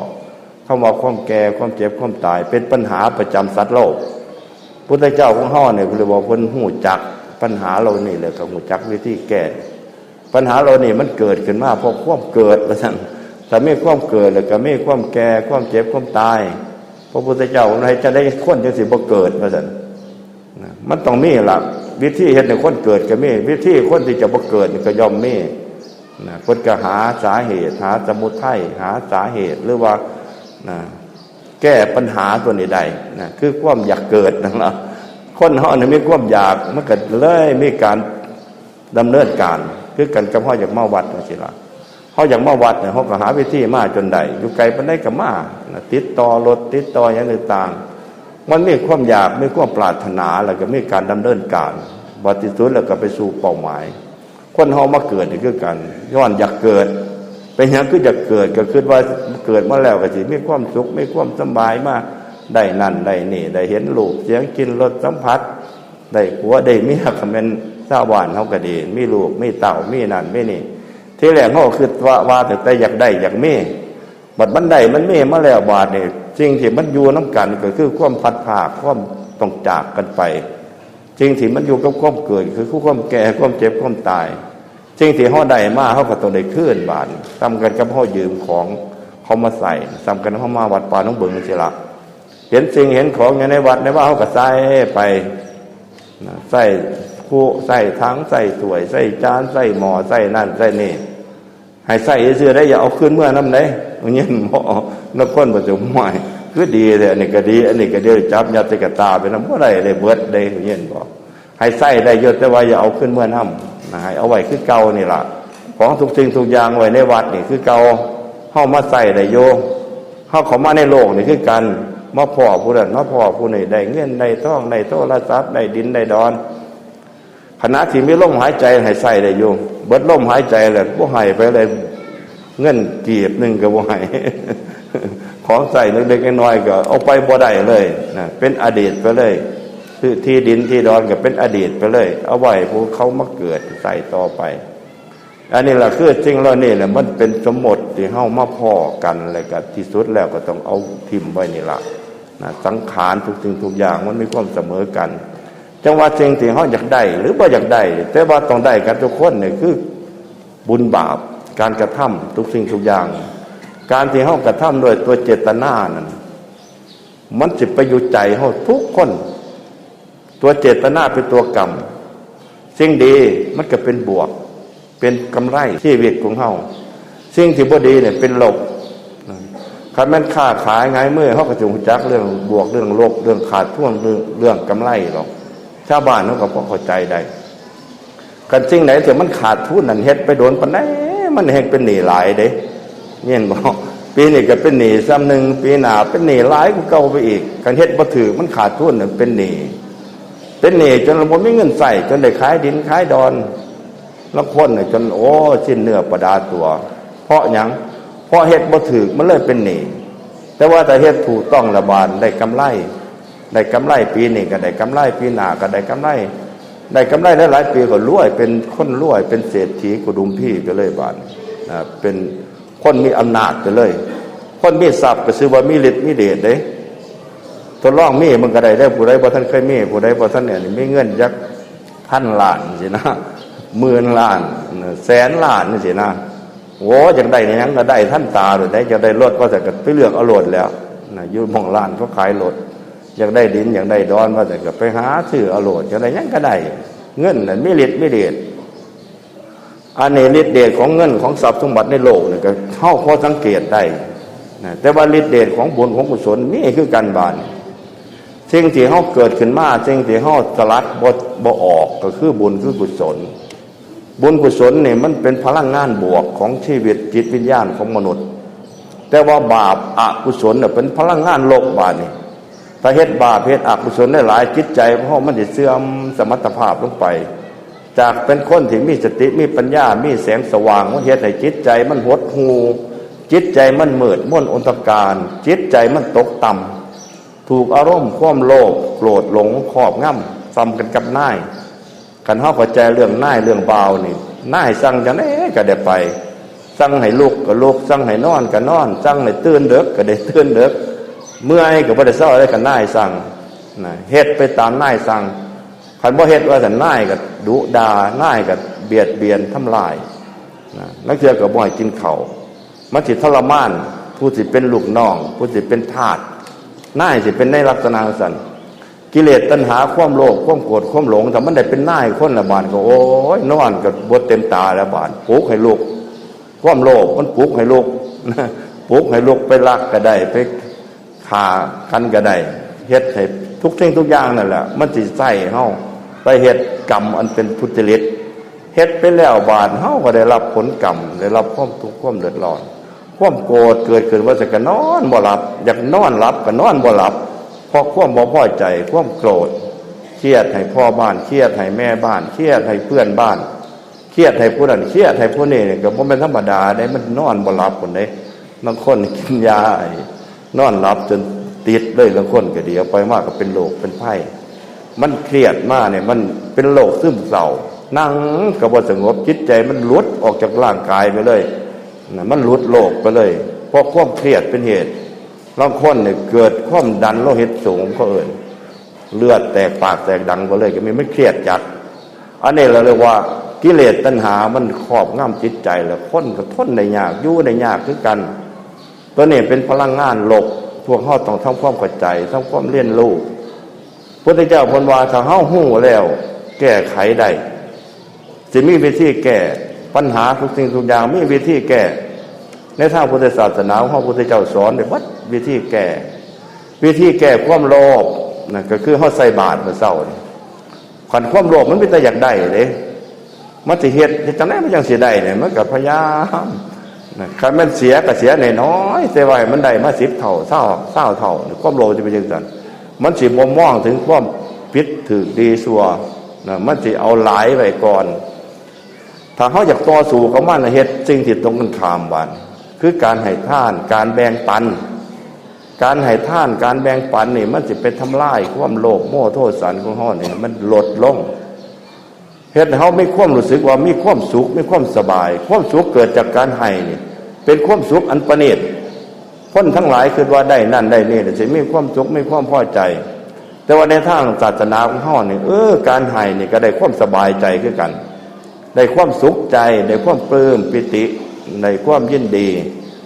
คำว่าความแก่ความเจ็บความตายเป็นปัญหาประจำสัตว์โลกพุทธเจ้าของเฮาเนี่ยเพิ่นบอกเพิ่นฮู้จักปัญหาเรานี่แหละก็ฮู้จักวิธีแก้ปัญหาเรานี่มันเกิดขึ้นมาเพราะความเกิดว่าซั่นถ้ามีความเกิดแล้วก็มีความแก่ความเจ็บความตาย พระพุทธเจ้าอะไรจะได้คนจังสิบ่เกิดว่าซั่นมันต้องมีล่ะวิธีเฮ็ดให้คนเกิดก็มีวิธีคนที่จะบ่เกิดก็ย่อมมีคนก็หาสาเหตุหาสมุทัยหาสาเหตุหรือว่าแก้ปัญหาตัวนี้ได้คือความอยากเกิดนั่นล่ะคนเฮาเนี่ยมีความอยากมันก็เลยมีการดำเนินการคือกันกับเฮาอยากมาวัดจังซี่ล่ะเฮาอยากมาวัดเนี่ยเฮาก็หาวิธีมาจนได้อยู่ไกลปานใดก็มาติดต่อรถติดต่อหยังต่างๆมันมีความอยากมีความปรารถนาแล้วก็มีการดำเนินการบ่ที่สุดแล้วก็ไปสู่เป้าหมายคนเฮามาเกิดนี่คือกันย้อนอยากเกิดเป็นหยังคืออยากเกิดก็คิดว่าเกิดมาแล้วก็สิมีความสุขมีความสบายมาได้นั่นได้นี่ได้เห็นรูปเสียงกินรสสัมผัสได้ผัวได้เมียก็แม่นชาวบ้านเฮาก็ดีมีลูกมีเต้ามีนั่นมีนี่ที่แรกเฮาคิดว่าแต่อยากได้อยากมีบัดมันได้มันมีมาแล้วบาดนี่สิ่งที่มันอยู่นำกันก็คือความพัดภาคความต้องจากกันไปสิ่งที่มันอยู่กับความเกิดคือความแก่ความเจ็บความตายสิ่งที่เฮาได้มาเฮาก็ต้องได้คืนบาดทำกันกับเฮายืมของเขามาใส่ทำกันเฮามาวัดป่าหนองบึงจังซี่ล่ะเห็นสิ่งเห็นของอยู่ในวัดในว่าเฮาก็ใส่ไปใส่คู่ใส่ถังใส่ถ้วยใส่จานใส่หม้อใส่นั่นใส่นี่ให้ใส่ซื่อได้อย่าเอาขึ้นเมื่อนำได้อย่างนี้หม้อนครบ่จะหมายคือดีแต่อันนี้ก็ดีอันนี้ก็เดี๋ยวจับยัดใส่กระตาไปนำบ่ได้ได้เบิดได้อย่างนี้บ่ให้ใส่ได้เยอะแต่ว่าอย่าเอาขึ้นเมื่อนำให้เอาไว้คือเก่านี่ล่ะของทุกสิ่งทุกอย่างไว้ในวัดนี่คือเก่าเฮามาใส่ได้โยเฮาเข้ามาในโลกนี่คือกันมาพ่อผู้นั้นมาพ่อผู้นี้ได้เงินได้ทองได้โทรศัพท์ได้ดินได้ดอนขณะที่มีลมหายใจให้ใส่ได้อยู่เบิดลมหายใจแล้วบ่ให้ไปเลยเงินกีบนึงก็บ่ให้ของใส่เล็กๆน้อยๆก็เอาไปบ่ได้เลยนะเป็นอดีตไปเลยคือที่ดินที่ดอนก็เป็นอดีตไปเลยเอาไว้ผู้เขามาเกิดใส่ต่อไปอันนี้ล่ะคือจริงแล้วนี่แหละมันเป็นสมมติที่เฮามาพ้อกันแล้วก็ที่สุดแล้วก็ต้องเอาทิ่มไว้นี่ล่ะนะสังขารทุกสิ่งทุกอย่างมันมีความเสมอกันจังว่าสิ่งที่เฮาอยากได้หรือบ่อยากได้แต่ว่าต้องได้กันทุกคนนี่คือบุญบาปการกระทำทุกสิ่งทุกอย่างการที่เฮากระทำด้วยตัวเจตนานั้นมันสิไปอยู่ใจเฮาทุกคนตัวเจตนาเป็นตัวกรรมสิ่งดีมันก็เป็นบวกเป็นกำไรชีวิตของเฮาสิ่งที่บ่ดีเนี่ยเป็นลบคันแม่นค้าขายง่ายมือเฮาก็สิรู้จักเรื่องบวกเรื่องลบเรื่องขาดทุนเรื่องกำไรหรอกชาวบ้านเฮาก็พอเข้าใจได้กันสิ่งไหนที่มันขาดทุนนั่นเฮ็ดไปโดนปานใดมันเฮ็ดเป็นหนี้หลายเด้เห็นบ่ปีนี้ก็เป็นหนี้ซ้ำนึงปีหน้าเป็นหนี้หลายกว่าเก่าไปอีกคันเฮ็ดบ่ถูกมันขาดทุนน่ะเป็นหนี้จนบ่มีเงินใช้จนได้ขายดินขายดอนแล้วคนน่ะจนโอ้สิ้นเนื้อประดาตัวเพราะหยังเพราะเฮ็ดบ่ถูกมันเลยเป็นหนี้แต่ว่าถ้าเฮ็ดถูกต้องละบาดได้กำไรปีนี้ก็ได้กำไรปีหน้าก็ได้กำไรหลายๆปีก็รวยเป็นคนรวยเป็นเศรษฐีกุดุมพี่ไปเลยบาดเป็นคนมีอำนาจไปเลยคนมีทรัพย์ก็ชื่อว่ามีฤทธิ์มีเดชเด้ทดลองมีมันก็ได้ผู้ใดบ่ทันเคยมีผู้ใดบ่ทันเนี่ยมีเงินจักพันล้านสินะหมื่นล้านแสนล้านนี่สินะโอ้จังได้ในนั้นก็ได้ท่านตาเลยได้จะได้รถว่าแต่ก็ไปเลือกเอารถแล้วนะอยู่หม้องล้านเขาขายรถอยากได้ดินอยากได้ดอนว่าแต่ก็ไปหาซื้อเอารถจังได้ยังก็ได้เงินน่ะมีฤทธิ์มีเดชอันนี้ฤทธิ์เดชของเงินของทรัพย์สมบัติในโลกนี่ก็เฮาพอสังเกตได้นะแต่ว่าฤทธิ์เดชของบุญของกุศลนี่คือกันบานสิ่งที่เฮาเกิดขึ้นมาสิ่งที่เฮาสลัดบ่ออกก็คือบุญคือกุศลบุญกุศลนี่มันเป็นพลังงานบวกของชีวิตจิตวิญญาณของมนุษย์แต่ว่าบาปอกุศลน่ะเป็นพลังงานลบบาดนี่ถ้าเฮ็ดบาปเฮ็ดอกุศลได้หลายจิตใจเพราะมันสิเสื่อมสมรรถภาพลงไปจากเป็นคนที่มีสติมีปัญญามีแสงสว่างมันเฮ็ดให้จิตใจมันหดหู่จิตใจมันมืดมนอนตการจิตใจมันตกต่ำถูกอารมณ์ความโลภโกรธหลงครอบงำซ้ำกันกับนายกันเฮาเข้าใจเรื่องนายเรื่องบ่าวนี่นายสั่งจังได๋ก็ได้ไปสั่งให้ลุกก็ลุกสั่งให้นอนก็นอนสั่งให้ตื่นดึกก็ได้ตื่นดึกเมื่อยก็บ่ได้เศร้าอะไรกันนายสั่งนะเฮ็ดไปตามนายสั่งคันบ่เฮ็ดว่าซั่นนายก็ดุด่านายก็เบียดเบียนทำลายนะนักเทื่อก็บ่ให้กินข้าวมันสิทรมานผู้สิเป็นลูกน้องผู้สิเป็นทาส นายสิเป็นในลักษณะสั่นกิเลสตัณหาความโลภความโกรธความหลงถ้ามันได้เป็นนายคนละบาดก็โอ้ยนอนก็บ่เต็มตาแล้วบาดปลุกให้ลุกความโลภมันปลุกให้ลุกปลุกให้ลุกไปลักก็ได้ไปฆ่ากันก็ได้เฮ็ดให้ทุกสิ่งทุกอย่างนั่นแหละมันสิใส่เฮาไปเฮ็ดกรรมอันเป็นทุจริตเฮ็ดไปแล้วบาดเฮาก็ได้รับผลกรรมได้รับความทุกข์ความเดือดร้อนความโกรธเกิดขึ้นว่าจะก็นอนบ่หลับอยากนอนหลับก็นอนบ่หลับเพราะความบ่พอใจความโกรธเครียดให้พ่อบ้านเครียดให้แม่บ้านเครียดให้เพื่อนบ้านเครียดให้ผู้นั้นเครียดให้ผู้นี้ก็บ่เป็นธรรมดาได้มันนอนบ่หลับคนใดบางคนกินยานอนหลับจนติดเลยบางคนก็เดี๋ยวไปมากก็เป็นโรคเป็นไข้มันเครียดมากเนี่ยมันเป็นโรคซึมเศร้านั่งก็บ่สงบจิตใจมันหลุดออกจากร่างกายไปเลยมันหลุดโลกไปเลยเพราะความเครียดเป็นเหตุบางคนเนี่ยเกิดความดันโลหิตสูงก็เลือดแตกปากแตกดังไปเลยก็มีไม่เครียดจัดอันนี้เราเรียกว่ากิเลสตัณหามันครอบงำจิตใจแล้วคนก็ทนได้ยากอยู่ได้ยากคือกันตัวนี้เป็นพลังงานลบพวกเฮาต้องทำความเข้าใจทำความเรียนรู้พุทธเจ้าพนว่าถ้าเฮาฮู้แล้วแก้ไขได้จะมีวิธีแก้ปัญหาทุกสิ่งทุกอย่างมีวิธีแก้ในทางพุทธศาสนาของพระพุทธเจ้าสอนได้วัดวิธีแก้ความโลภนั่นก็คือเฮาใส่บาตรมื้อเช้านี่คันความโลภมันเป็นแต่อยากได้เด้มันสิเฮ็ดจังได๋มันจังสิได้เนี่ยมันก็พยายามคันมันเสียก็เสียน้อยๆแต่ว่ามันได้มา10เท่า20เท่าความโลภจะเป็นจังซั่นมันสิบ่มองถึงความผิดถูกดีชั่วมันสิเอาหลายไว้ก่อนถ้าเฮาอยากต่อสู้กับมันเฮ็ดสิ่งที่ตรงกันข้ามบาดคือการให้ทานการแบ่งปันการให้ทานการแบ่งปันนี่มันสิไปทำลายความโลภโมโทสันของเฮานี่มันลดลงเฮ็ดให้เฮามีความรู้สึกว่ามีความสุขมีความสบายความสุขเกิดจากการให้นี่เป็นความสุขอันประณีตคนทั้งหลายคิดว่าได้นั่นได้นี่สิมีความสุขมีความพอใจแต่ว่าในทางศาสนาของเฮานี่การให้นี่ก็ได้ความสบายใจคือกันได้ความสุขใจได้ความปลื้มปิติได้ความยินดี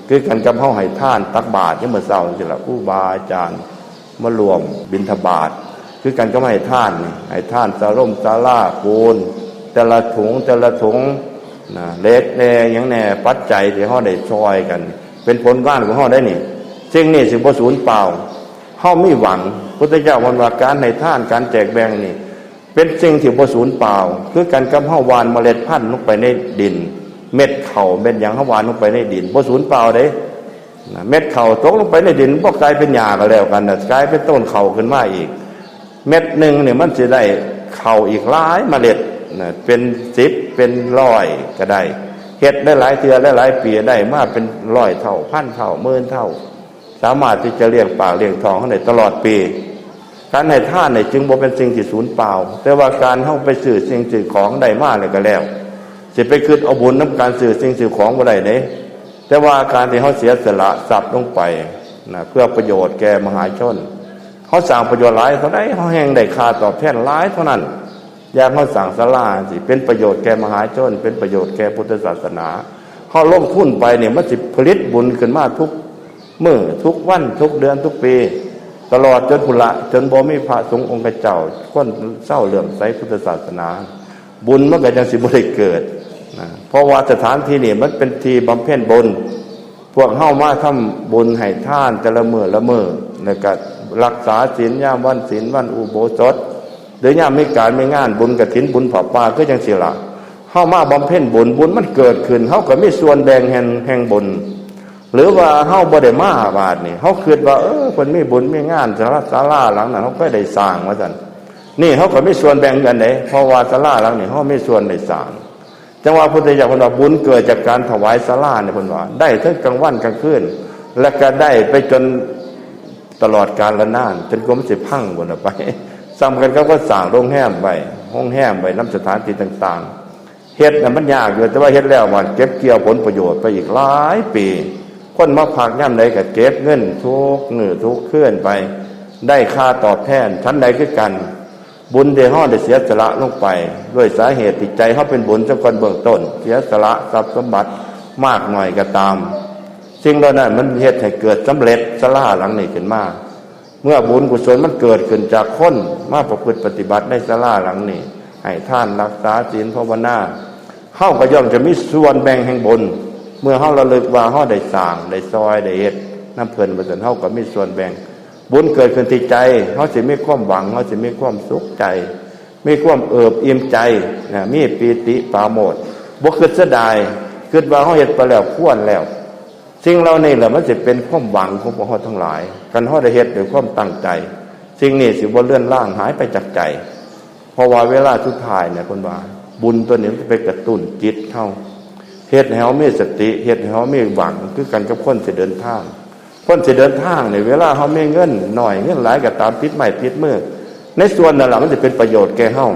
คือกันกับเฮาให้ทานตักบาตรยามมื้อเช้าจังล่ะครูบาอาจารย์มารวมบิณฑบาตคือกันก็ให้ทานนี่ให้ทานสาร่มศาลาปูนแต่ละถุงนะเล็กแดงหยังแน่ปัจจัยที่เฮาได้ช่วยกันเป็นผลงานของเฮาได้นี่สิ่งนี้สิบ่สูญเปล่าเฮามีหวังพุทธเจ้าว่าการให้ทานการแจกแบ่งนี่เป็นสิ่งที่บ่สูญเปล่าคือกันกับเฮาหว่านเมล็ดพันธุ์ลงไปในดินเม็ดข้าวเม็ดหยังเฮาหว่านลงไปในดินบ่สูญเปล่าเด้เม็ดข้าวตกลงไปในดินบ่กลายเป็นหญ้าก็แล้วกันน่ะกลายเป็นต้นข้าวขึ้นมาอีกเม็ดนึงเนี่ยมันสิได้ข้าวอีกหลายเมล็ดน่ะเป็น10เป็น100ก็ได้เฮ็ดได้หลายเทื่อหลายปีได้มาเป็น100เท่าพันเท่าหมื่นเท่าสามารถที่จะเลี้ยงปากเลี้ยงท้องเฮาได้ตลอดปีการให้ทานเนี่ยจึงบ่เป็นสิ่งที่สูญเปล่าแต่ว่าการเฮาไปซื้อสิ่งซื้อของได้มาแล้วก็แล้วสิไปคิดเอาบุญนำการซื้อสิ่งซื้อของบ่ได้เด้แต่ว่าการที่เฮาเสียสละทรัพย์ลงไปนะเพื่อประโยชน์แก่มหาชนเฮาสร้างประโยชน์หลายเท่าใดเฮาแฮงได้ค่าตอบแทนหลายเท่านั้นอย่างเฮาสร้างศาลาสิเป็นประโยชน์แก่มหาชนเป็นประโยชน์แก่พุทธศาสนาเฮาลงทุนไปเนี่ยมันสิผลิตบุญขึ้นมาทุกมื้อทุกวันทุกเดือนทุกปีตลอดจนพุละจนบ่มีพระสงฆ์องค์เจ้าคนเศร้าเลื่อมใสพุทธศาสนาบุญมันก็จังสิบ่ได้เกิดนะเพราะว่าสถานที่นี่มันเป็นที่บำเพ็ญบุญพวกเฮามาทำบุญให้ทานแต่ละมื้อแล้วก็รักษาศีลยามวันศีลวันอุโบสถหรือยามมีการมีงานบุญกฐินบุญผ้าป่าคือจังซี่ล่ะเฮามาบำเพ็ญบุญมันเกิดขึ้นเฮาก็มีส่วนแบ่งแห่งบุญหรือว่าเฮาบ่ได้มาบาดนี่เฮาคิดว่าเพิ่นมีบุญมีงานศาลาหลังนั้นเฮาก็ได้สร้างว่าซั่นนี่เฮาก็มีส่วนแบ่งกันเด้เพราะว่าศาลาหลังนี้เฮามีส่วนได้สร้างจังว่าพุทธเจ้าเพิ่นว่าบุญเกิดจากการถวายศาลาเนี่ยเพิ่นว่าได้ทั้งกลางวันกลางคืนและก็ได้ไปจนตลอดกาลนานจนกว่ามันสิพังบ่น่ะไปซ้ำกันก็สร้างโรงแรมไว้ห้องแรมไว้นำสถานที่ต่างๆเฮ็ดน่ะมันยากอยู่แต่ว่าเฮ็ดแล้วมันเก็บเกี่ยวผลประโยชน์ไปอีกหลายปีคนมาพักย่ำใดก็เก็บเงินทุกมื้อทุกคืนไปได้ค่าตอบแทนชั้นใดคือกันบุญที่เฮาได้เสียสละลงไปด้วยสาเหตุที่ใจเฮาเป็นบุญจักคนเบื้องต้นเสียสละทรัพย์สมบัติมากหน่อยก็ตามสิ่งเหล่านั้นมันเฮ็ดให้เกิดสำเร็จศาลาหลังนี้ขึ้นมา เมื่อบุญกุศลมันเกิดขึ้นจากคนมาประพฤติปฏิบัติในศาลาหลังนี้ให้ท่านรักษาศีลภาวนาเฮาก็ย่อมจะมีส่วนแบ่งแห่งบุญเมื่อเฮาระลึกว่าเฮาได้สร้างได้ซอยได้เฮ็ดน้ำเพิ่นว่าซั่นเฮาก็มีส่วนแบ่งบุญเกิดขึ้นที่ใจเฮาสิมีความหวังเฮาสิมีความสุขใจมีความเอิบอิ่มใจนะมีปีติปราโมทย์บ่คิดเสียดายคิดว่าเฮาเฮ็ดไปแล้วควรแล้วสิ่งเหล่านี้แหละมันสิเป็นความหวังของพวกเฮาทั้งหลายกันเฮาได้เฮ็ดด้วยความตั้งใจสิ่งนี้สิบ่เลื่อนล่างหายไปจากใจเพราะว่าเวลาสุดท้ายเนี่ยคนว่าบุญตัวนี้มันจะไปกระตุ้นจิตเฮาเฮ็ดให้เฮามีสติเฮ็ดให้เฮามีหวังคือกันกับคนสิเดินทางคนสิเดินทางเนี่ยเวลาเฮามีเงินน้อยเงินหลายก็ตามติดไม้ติดมือในส่วนนั้นล่ะมันจะเป็นประโยชน์แก่เฮา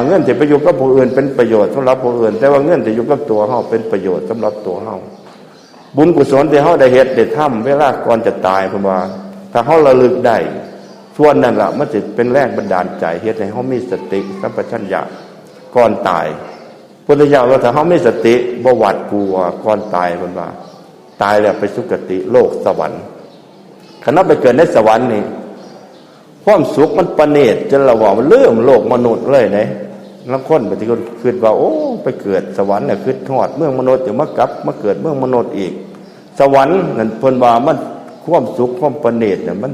เงินที่ไปอยู่กับผู้อื่นเป็นประโยชน์สำหรับผู้อื่นแต่ว่าเงินที่อยู่กับตัวเฮาเป็นประโยชน์สำหรับตัวเฮาบุญกุศลที่เฮาได้เฮ็ดได้ทำเวลาก่อนจะตายเพิ่นว่าถ้าเฮาระลึกได้ส่วนนั้นล่ะมันจะเป็นแรงบันดาลใจเฮ็ดให้เฮามีสติสัมปชัญญะก่อนตายพุทธเจ้าว่าถ้าเฮามีสติบ่หวาดกลัวก่อนตายเพิ่นว่าตายแล้วไปสุคติโลกสวรรค์ขณะไปเกิดในสวรรค์นี่ความสุขมันประณีตจนละว่ามันเริ่มโลกมนุษย์เลยเด้บางคนบางทีก็คิดว่าโอ้ไปเกิดสวรรค์น่ะคิดทอดเมืองมนุษย์จะมากลับมาเกิดเมืองมนุษย์อีกสวรรค์นั่นเพิ่นว่ามันความสุขความประณีตเนี่ยมัน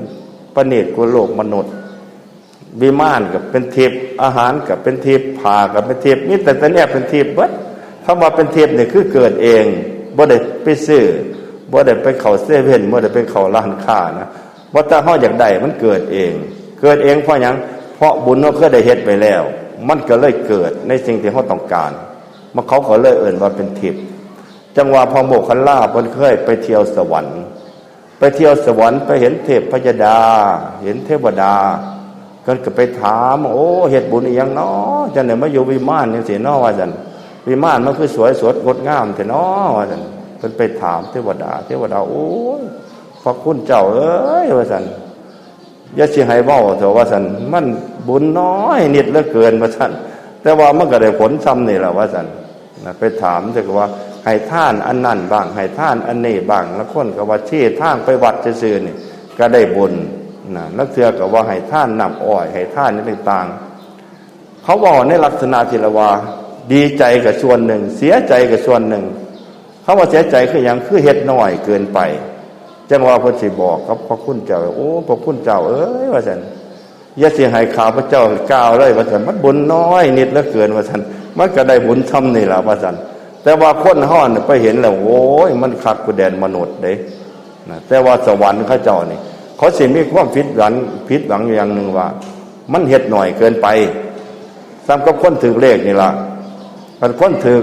ประณีตกว่าโลกมนุษย์วิมานก็เป็นทิพย์อาหารก็เป็นทิพย์ผ้าก็เป็นทิพย์นี่แต่เนี่ยเป็นทิพย์เบิดคำว่าเป็นทิพย์นี่คือเกิดเองบ่ได้ไปซื้อบ่ได้ไปเข้าเซเว่นบ่ได้ไปเข้าร้านค้านะบ่ถ้าเฮาอยากได้มันเกิดเองเพราะหยังเพราะบุญเราเคยได้เฮ็ดไปแล้วมันก็เลยเกิดในสิ่งที่เฮาต้องการมันเขาก็เลยเอิ้นว่าเป็นทิพย์จังว่าพระโมคคัลลาเพิ่นเคยไปเที่ยวสวรรค์ไปเที่ยวสวรรค์ไปเห็นเทพพยดาเห็นเทวดาเพิ่นก็ไปถามโอ้เฮ็ดบุญอีหยังเนาะจังได๋มาอยู่วิมานจังซี่เนาะว่าซั่นวิมานมันคือสวยสดงดงามแท้เนาะว่าซั่นเพิ่นไปถามเทวดาโอ้ยพระคุณเจ้าเอ้ยว่าซั่นอย่าสิให้เว้าเถอะว่าซั่นมันบุญน้อยนิดเหลือเกินว่าซั่นแต่ว่ามันก็ได้ผลซ้ำนี่ล่ะว่าซั่นนะไปถามแต่ก็ว่าให้ท่านอันนั้นบ้างให้ท่านอันนี้บ้างแล้วคนก็ว่าชี้ทางไปวัดซื่อๆนี่ก็ได้บุญนะแล้วเทื่อก็ว่าให้ท่านนำอ้อยให้ท่านนี่ต่างๆเขาบอกในลักษณะที่ละว่าดีใจกับส่วนหนึ่งเสียใจกับส่วนหนึ่งเขาว่าเสียใจคือหยังคือเฮ็ดน้อยเกินไปจังว่าเพิ่นสิบอกกับพระคุณเจ้าโอ้พระคุณเจ้าเอ้ยว่าซั่นอย่าสิให้ข้าพเจ้ากล่าวเลยว่าซั่นมันบุญน้อยนิดเหลือเกินว่าซั่นมันก็ได้บุญซ้ำนี่ล่ะว่าซั่นแต่ว่าคนฮ้อนไปเห็นแล้วโอ้ยมันคักกว่าแดนมนุษย์เด้นะแต่ว่าสวรรค์เขาเจ้านี่เขาสิมีความผิดหวังอย่างนึงว่ามันเฮ็ดน้อยเกินไปซ้ำกับคนถือเลขนี่ล่ะมันคนถือ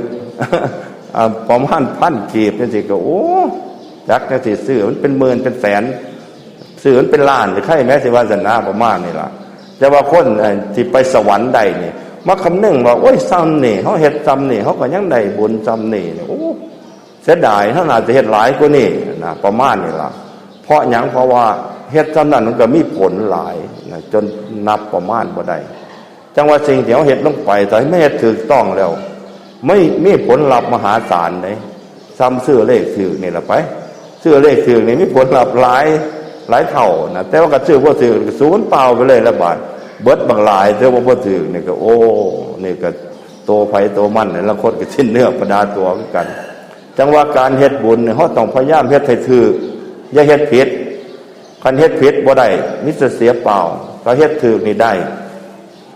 ประมาณ1,000 กีบจังซี่ก็โอ้จักจังสิซื้อมันเป็นหมื่นเป็นแสนซื้อมันเป็นล้านหรือใครแม้สิว่าซั่นนะประมาณนี่ล่ะแต่ว่าคนที่ไปสวรรค์ได้นี่มาคำนึงว่าโอ้ยซ้ำนี่เฮาเฮ็ดซ้ำนี่เฮาก็ยังได้บุญซ้ำนี่โอ้เสียดายเฮาน่าจะเฮ็ดหลายกว่านี้นะประมาณนี่ล่ะเพราะหยังเพราะว่าเฮ็ดซ้ำนั้นมันก็มีผลหลายนะจนนับประมาณบ่ได้จังว่าสิ่งที่เฮาเฮ็ดลงไปแต่ไม่เฮ็ดถูกต้องแล้วไม่มีผลลัพธ์มหาศาลเด้ซ้ำซื้อเลขถูกนี่ล่ะไปซื้อเลขถูกนี่มีผลลัพธ์หลายเท่านะแต่ว่าก็ซื้อบ่ถูกศูนย์เปล่าไปเลยละบาทเบิดบางหลายแต่ว่าบ่ถูกนี่ก็โอ้นี่ก็โตไผโตมันนี่ละคนก็สิ้นเนื้อประดาตัวคือกันจังว่าการเฮ็ดบุญเนี่ยเฮาต้องพยายามเฮ็ดให้ถูกอย่าเฮ็ดผิดคันเฮ็ดผิดบ่ได้มิจะเสียเปล่าถ้าเฮ็ดถูกนี่ได้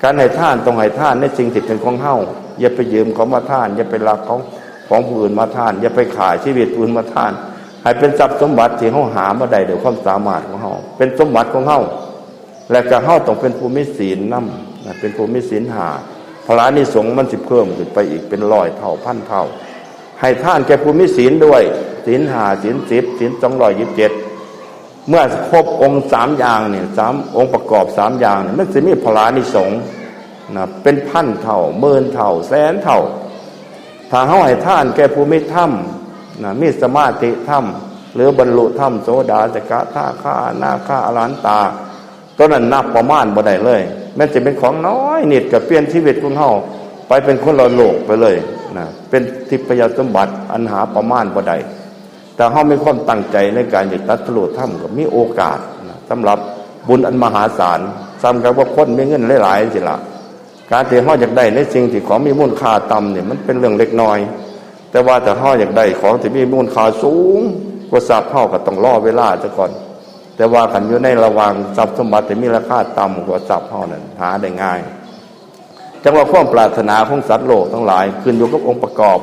การให้ทานต้องให้ทานในสิ่งที่เป็นของเฮาอย่าไปยืมเขามาทานอย่าไปลักของผู้อื่นมาทานอย่าไปขายชีวิตผู้อื่นมาทานให้เป็นทรัพย์สมบัติที่เฮาหามาได้ด้วยความสามารถของเฮาเป็นสมบัติของเฮาและก็เฮาต้องเป็นผู้มีศีลนำเป็นผู้มีศีล5พระอานิสงส์มันสิเพิ่มขึ้นไปอีกเป็น100 เท่าพันเท่าให้ทานแก่ผู้มีศีลด้วยศีล5ศีล10ศีล227เมื่อครบองค์3อย่างนี่3องค์ประกอบ3อย่างนี่มันสิมีพระอานิสงส์นะเป็นพันเท่าหมื่นเท่าแสนเท่าถ้าเฮาให้ทานแก่ผู้มีธรรมนะมีสมาธิธรรมหรือบรรลุธรรมโสดาสกทาคาอนาคาอรหันตาตัวนั้นนับประมาณบ่ได้เลยแม้จะเป็นของน้อยนิดก็เปลี่ยนชีวิตของเฮาไปเป็นคนละโลกไปเลยนะเป็นทิพยสมบัติอันหาประมาณบ่ได้แต่เฮามีความตั้งใจในการจะตัดสู้ธรรมก็มีโอกาสนะ สำหรับบุญอันมหาศาลซ้ำกับว่าคนมีเงินหลายๆสิละการที่เขาอยากได้ในสิ่งที่ของมีมูลค่าต่ำเนี่ยมันเป็นเรื่องเล็กน้อยแต่ว่าถ้าเขาอยากได้ของที่มีมูลค่าสูงกว่าทรัพย์เขาก็ต้องรอเวลาซะก่อนแต่ว่าขันอยู่ในระหว่างทรัพย์สมบัติที่มีราคาต่ำกว่าทรัพย์เขานั้นหาได้ง่ายจังว่าความปรารถนาของสัตว์โลกทั้งหลายขึ้นอยู่กับองค์ประกอบ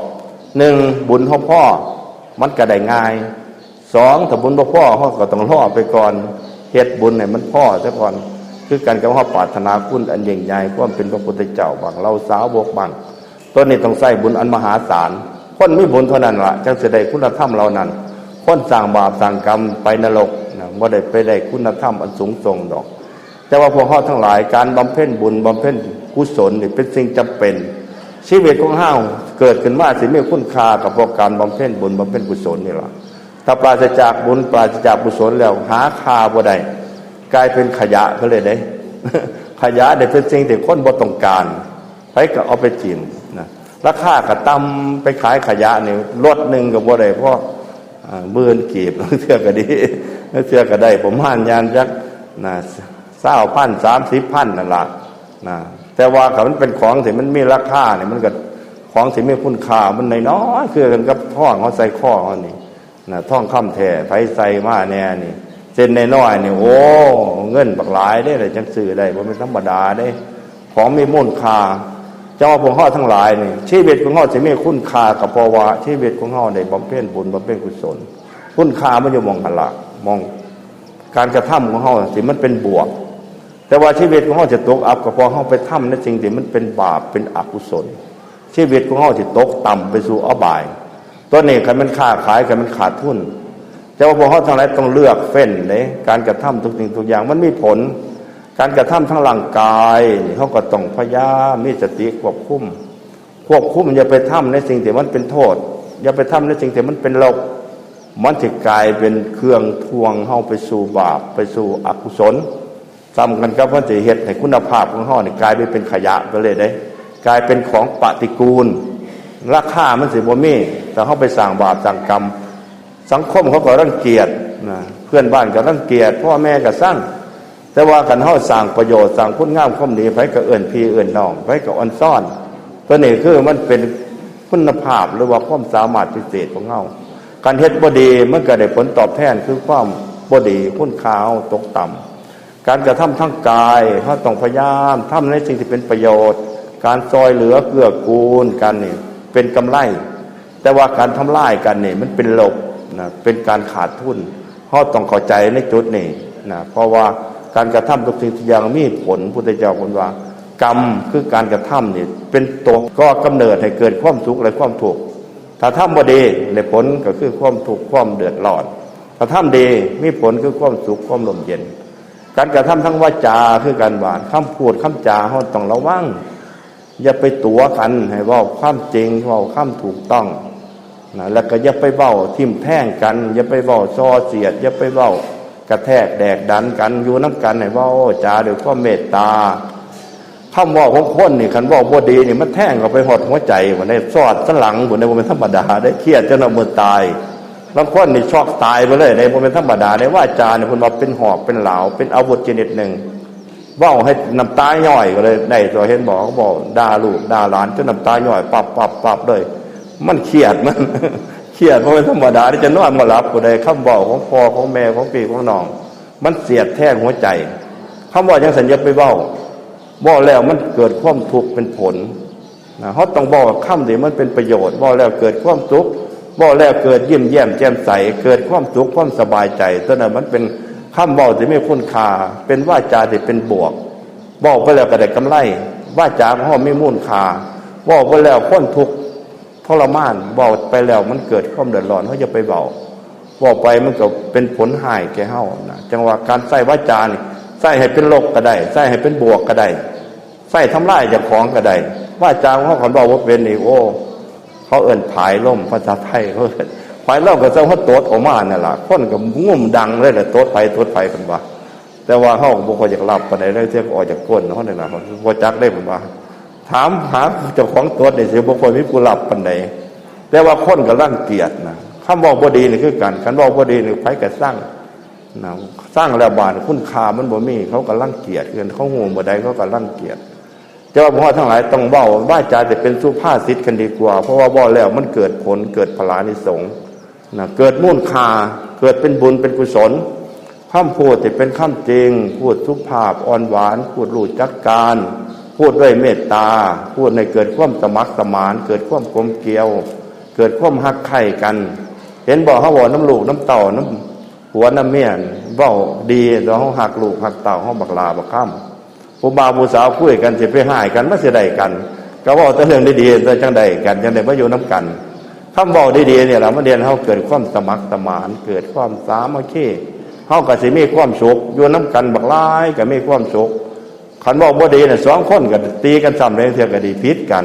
หนึ่งบุญของพ่อมันก็ได้ง่ายสองถ้าบุญพ่อเขาก็ต้องรอไปก่อนเฮ็ดบุญเนี่ยมันพ่อซะก่อนคือการกับเขาปรารถนาคุณอันยิ่งใหญ่ความเป็นพระพุทธเจ้าบางเราสาวกบางตัวนี้ต้องใส่บุญอันมหาศาลคนมีบุญเท่านั้นล่ะจังสิได้คุณธรรมเหล่านั้นคนสร้างบาปสร้างกรรมไปนรกนะบ่ได้ไปได้คุณธรรมอันสูงส่งดอกแต่ว่าพวกเขาทั้งหลายการบำเพ็ญบุญบำเพ็ญกุศลนี่เป็นสิ่งจำเป็นชีวิตของเฮาเกิดขึ้นมาสิมีคุณค่ากับพวกการบำเพ็ญบุญบำเพ็ญกุศลนี่ล่ะถ้าปราศจากบุญปราศจากกุศลแล้วหาค่าบ่ได้กลายเป็นขยะก็เลยได้ ขยะได้เป็นสิ่งที่คนบ่ต้องการไปก็เอาไปจิ้มนะราคาก็ต่ำไปขายขยะนี่รถนึงก็บ่ได้เพราะมื่นกีบเสื้อก็ดีเสื้อก็ได้ผมห่านยานจักนะ20,000 30,000นั่นล่ะนะแต่ว่าถ้ามันเป็นของที่มันมีราคาเนี่ยมันก็ของที่มีคุณค่ามันน้อยๆคือกันกับทองเขาใส่ข้อเขานี่นะทองคำแท้ไผใส่มาแน่นี่เส้นน้อยๆนี่โอ้เงินบักหลายได้เลยจังซื้อได้บ่เป็นธรรมดาได้ของมีมูลค่าเจ้าพวกเฮาทั้งหลายนี่ชีวิตของเฮาสิมีคุณค่าก็เพราะว่าชีวิตของเฮาได้บำเพ็ญบุญบำเพ็ญกุศลคุณค่ามันอยู่มองหั่นล่ะมองการกระทำของเฮาสิมันเป็นบวกแต่ว่าชีวิตของเฮาจะตกอับก็เพราะเฮาไปทำในสิ่งที่มันเป็นบาปเป็นอกุศลชีวิตของเฮาสิตกต่ำไปสู่อบายตัวนี้คันมันค้าขายคันมันขาดทุนแต่ว่าพวกเฮาทั้งหลายต้องเลือกเฟ้นเด้การกระทำทุกสิ่งทุกอย่างมันมีผลการกระทำทั้งร่างกายนี่เขาก็ต้องพยายามมีสติควบคุมอย่าไปทำในสิ่งที่มันเป็นโทษอย่าไปทำในสิ่งที่มันเป็นลบมันจะกลายเป็นเครื่องทวงเฮาไปสู่บาปไปสู่อกุศลซ้ำกันกับมันจะเฮ็ดให้คุณภาพของเฮานี่กลายไปเป็นขยะไปเลยได้กลายเป็นของปฏิกูลราคามันสิบ่มีแต่เฮาไปสร้างบาปสร้างกรรมสังคมเขาก็รังเกียจนะเพื่อนบ้านก็รังเกียจพ่อแม่ก็สร้างแต่ว่ากันเฮาสร้างประโยชน์สร้างคุณงามความดีไผก็เอิ้นพี่เอิ้นน้องไผก็อ่อนซ่อนตัวนี้คือมันเป็นคุณภาพหรือว่าความสามารถพิเศษของเฮาการเฮ็ดบ่ดีมันก็ได้ผลตอบแทนคือความบ่ดีคุณค่าเฮาตกต่ำการกระทำทั้งกายเฮาต้องพยายามทำในสิ่งที่เป็นประโยชน์การซอยเหลือเกื้อกูลกันนี่เป็นกำไรแต่ว่าการทำลายกันนี่มันเป็นลบนะเป็นการขาดทุนเฮาต้องเข้าใจในจุดนี้นะเพราะว่าการกระทำทุกสิ่งทุกอย่างมีผลพุทธเจ้าพูดว่ากรรมคือการกระทำนี่เป็นตัวก็กำเนิดให้เกิดความสุขและความทุกข์ถ้าทำบ่ดีในผลก็คือความทุกข์ความเดือดร้อนถ้าทำดีมีผลคือความสุขความลมเย็นการกระทำทั้งวาจาคือการหวานคำพูดคำจาเฮาต้องระวังอย่าไปตั๋วกันให้เว้าความจริงเว้าคำถูกต้องนะแล้วก็อย่าไปเว้าทิ่มแท่งกันอย่าไปเว้าซ้อเสียดอย่าไปเว้ากระแทกแดกดันกันอยู่น้ำกันให้เว้าจาด้วยความเมตตาคำว่าของคนนี่คันว่าบ่ดีนี่มันแท่งเข้าไปหดหัวใจบ่ได้ซอดสันหลังบ่ได้บ่เป็นธรรมดาได้เครียดจนเอามือตายบางคนนี่ช็อกตายไปเลยได้บ่เป็นธรรมดาได้ว่าจาเนี่ยเพิ่นว่าเป็นหอกเป็นเหลาเป็นอาวุธชนิดหนึ่งเว้าให้น้ำตาย่อยก็เลยได้ตัวเห็นบอกเขาบอกด่าลูกด่าหลานจนน้ำตาย่อยปับเลยมันเครียดมันเครียดเพราะเป็นธรรมดาที่จะนอนบ่หลับบ่ได้คำเว้าของพ่อของแม่ของพี่ของน้องมันเสียดแทงหัวใจคำว่าจังซั่นอย่าไปเว้าบ่แล้วมันเกิดความทุกข์เป็นผลนะเฮาต้องบอกคำที่มันเป็นประโยชน์บ่แล้วเกิดความสุขบ่แล้วเกิดยิ้มแย้มแจ่มใสเกิดความสุขความสบายใจตัวนั้นมันเป็นคำเว้าที่มีคุณค่าเป็นวาจาที่เป็นบวกเว้าไปแล้วก็ได้กำไรวาจาของเฮามีมูลค่าเว้าไปแล้วคนทุกข์ทรมานเว้าไปแล้วมันเกิดความเดือดร้อนเฮาอย่าไปเว้าไปมันก็เป็นผลหายแก่เฮานะจังว่าการใช้วาจานี่ใช้ให้เป็นลบก็ได้ใช้ให้เป็นบวกก็ได้ใส่ทำลายเจ้าของก็ได้ว่าจางเขาบอกว่าเป็นนี่โอ้เขาเอิ่นผายล่มภาษาไทยเขาผายล่มก็จะเขาโต๊ดออกมาเนี่ยล่ะคนก็งุ่มดังเลยแหละโต๊ดไฟกันว่าแต่ว่าเขาบุคคลอยากหลับปานใดเลยเที่ยวออกจากก้นเขาเนี่ยนะพอจักได้ผมว่าถามหาเจ้าของโต๊ดเนี่ยสิบุคคลมีผู้หลับปานใดแต่ว่าคนก็ร่างเกียรตินะคำบอกบ่ดีนี่คือกันคันบอกบ่ดีนี่ไผก็สร้าง นะสร้างแล้วบานคุณค่ามันบ่มีเขาก็รังเกียจกันเขาหูบ่ได้เขาก็รังเกียจเจ้าพ่อทั้งหลายต้องเว้าว่าจาจะเป็นสุภาษิตกันดีกว่าเพราะว่าเว้าแล้วมันเกิดผลเกิดพลานิสงส์นะเกิดมูลค่าเกิดเป็นบุญเป็นกุศลคำพูดที่เป็นคำจริงพูดสุภาพอ่อนหวานพูดรู้จักการพูดด้วยเมตตาพูดในเกิดความสมัครสมานเกิดความกลมเกลียวเกิดความฮักใคร่กันเห็นบอกเขาบอกน้ำลูกน้ำเต่าน้ำหัวน้ำเมียนเว้าดีแล้วเขาหักลูกหักเต่าเขาบักลาบักค่ำผู้บ่าวผู้สาวคุยกันสิไปหายกันไม่เสียดายกันก็ว่าแต่เรื่องดีๆแต่จังใดกันจังใดมาอยู่น้ำกันคำบอกดีๆเนี่ยเราเมื่อเรียนเขาเกิดความสมัครสมานเกิดความสามัคคีเขาก็สิมีความสุขอยู่น้ำกันบักลายก็มีความสุขขันบอกบ่ดีเนี่ยสองคนกันตีกันซ้ำเรื่องเทียกันดีพิษกัน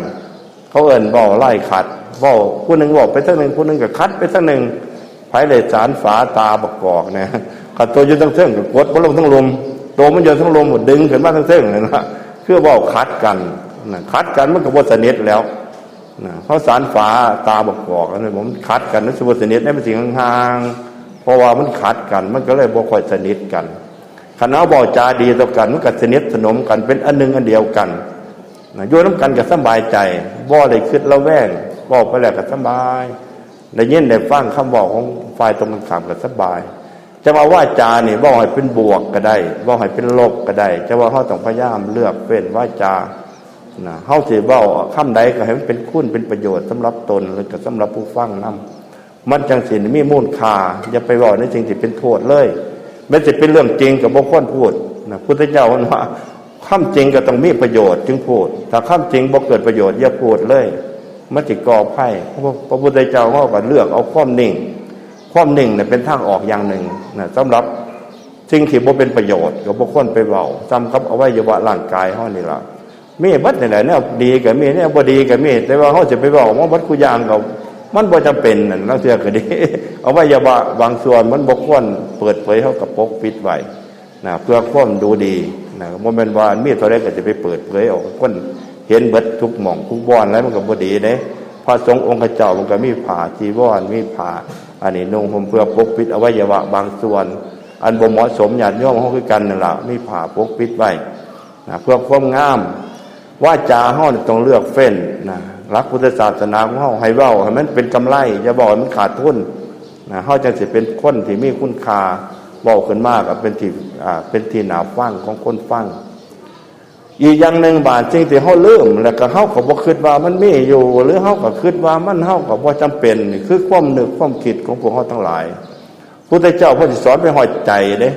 เขาเอิ้นบอกไล่ขัดบอกผู้หนึ่งบอกไปทั้งหนึ่งผู้หนึ่งก็คัดไปทั้งหนึ่งไผเลยสารฝาตาบักกอกเนี่ยขัดตัวอยู่ทั้งเทิงกับกดบ่ลงทั้งลมตัวมันอยู่ทั้งลมหมดดึงขึ้นมาทั้งเทิงเลยนะเพื่อบอกคัดกันนะคัดกันมันก็บ่สนิทแล้วนะเพราะสารฝาตาบักกอกนี่ผมคัดกันนั่นสุบสนิทนี่เป็นสิ่งห่างๆเพราะว่ามันคัดกันมันก็เลยบ่ค่อยสนิทกันคณะบอกจาดีต่อกันมันก็สนิทสนมกันเป็นอันหนึ่งอันเดียวกันนะอยู่น้ำกันก็สบายใจบ่ได้คิดระแวงบอกไปแล้วก็สบายได้ยินได้ฟังคำบอกของฝ่ายตรงกันข้ามก็สบายจะมาว่าจาเนี่ยบอกให้เป็นบวกก็ได้บอกให้เป็นลบก็ได้จะว่าเขาต้องพยายามเลือกเป็นว่าจานะเขาสิบอกคำใดก็ให้มันเป็นคุณเป็นประโยชน์สำหรับตนหรือก็สำหรับผู้ฟังนำมันจังสิมีมูลค่าอย่าไปบอกในสิ่งที่เป็นโทษเลยแม้จะเป็นเรื่องจริงกับบุคคลพูดนะพุทธเจ้าว่าคำจริงก็ต้องมีประโยชน์จึงพูดถ้าคำจริงบ่เกิดประโยชน์อย่าพูดเลยมันจะก่อไพ่พระพุทธเจ้าเขาก็เลือกเอาความนิ่งเนี่ยเป็นทางออกอย่างหนึ่งนะสำหรับสิ่งที่บ่เป็นประโยชน์กับบุคคลไปเว้าซ้ำกับอวัยวะร่างกายเขานี่ล่ะมีบัดนี่แหละเนี่ยดีก็มีเนี่ยบ่ดีก็มีแต่ว่าเขาจะไปเว้าว่าบัดกูอย่างก็มันบ่จำเป็นนั่นแล้วเสียก็ดีอวัยวะบางส่วนมันบ่ควรเปิดเผยเขากับปกปิดไว้นะเพื่อความดูดีนะบ่แม่นว่ามีเท่าใดก็จะไปเปิดเผยออกคนเห็นเบิดทุกหม่องทุกบ่อนแล้วมันก็บ่ดีเด้พระสงฆ์องค์เจ้ามันก็มีผ้าจีวรมีผ้าอันนี้นุ่งห่มเพื่อปกปิดอวัยวะบางส่วนอันบ่เหมาะสมญาติโยมเฮาคือกันนั่นล่ะมีผ้าปกปิดไว้นะเพื่อความงามว่าจาเฮาต้องเลือกเฟ้นนะหลักพุทธศาสนาของเฮาให้เว้าให้มันเป็นกำไรอย่าบอกให้มันขาดทุนนะเฮาจังสิเป็นคนที่มีคุณค่าเว้าขึ้นมากก็เป็นที่น่าฟังของคนฟังอีกอย่างหนึ่งบาดจริงที่เฮาลืมแล้วก็เฮาก็บ่คิดว่ามันมีอยู่หรือเฮาก็คิดว่ามันเฮาก็บ่จำเป็นนี่คือความนึกความคิดของพวกเฮาทั้งหลายพุทธเจ้าเพิ่นสิสอนไปฮอดใจเด้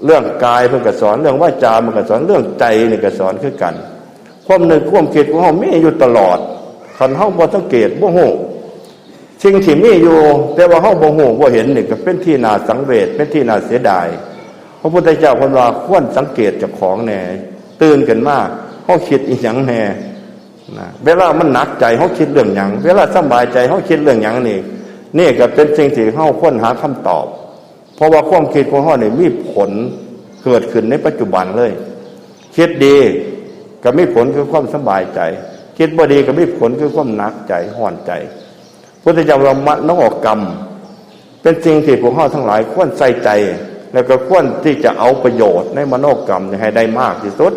เรื่องกายเพิ่นก็สอนเรื่องวาจามันก็สอนเรื่องใจนี่ก็สอนคือกันความนึกความคิดของเฮามีอยู่ตลอดคันเฮาบ่สังเกตบ่ฮู้สิ่งที่มีอยู่แต่ว่าเฮาบ่ฮู้บ่เห็นนี่ก็เป็นที่น่าสังเวชเป็นที่น่าเสียดายพระพุทธเจ้าเพิ่นว่าควรสังเกตเจ้าของแน่ตื่นกันมาเขาคิดอีหยังแน่นะเวลามันหนักใจเขาคิดเรื่องหยังเวลาสบายใจเขาคิดเรื่องหยังนี่ก็เป็นสิ่งที่เขาค้นหาคำตอบเพราะว่าความคิดของเขาเนี่ยมีผลเกิดขึ้นในปัจจุบันเลยคิดดีก็มีผลคือความสบายใจคิดบ่ดีก็มีผลคือความหนักใจห่อนใจพุทธเจ้าเรามัดนอกกรรมเป็นสิ่งที่พวกเขาทั้งหลายควรใส่ใจแล้วก็ควรที่จะเอาประโยชน์ในมโนกรรมให้ได้มากที่สุด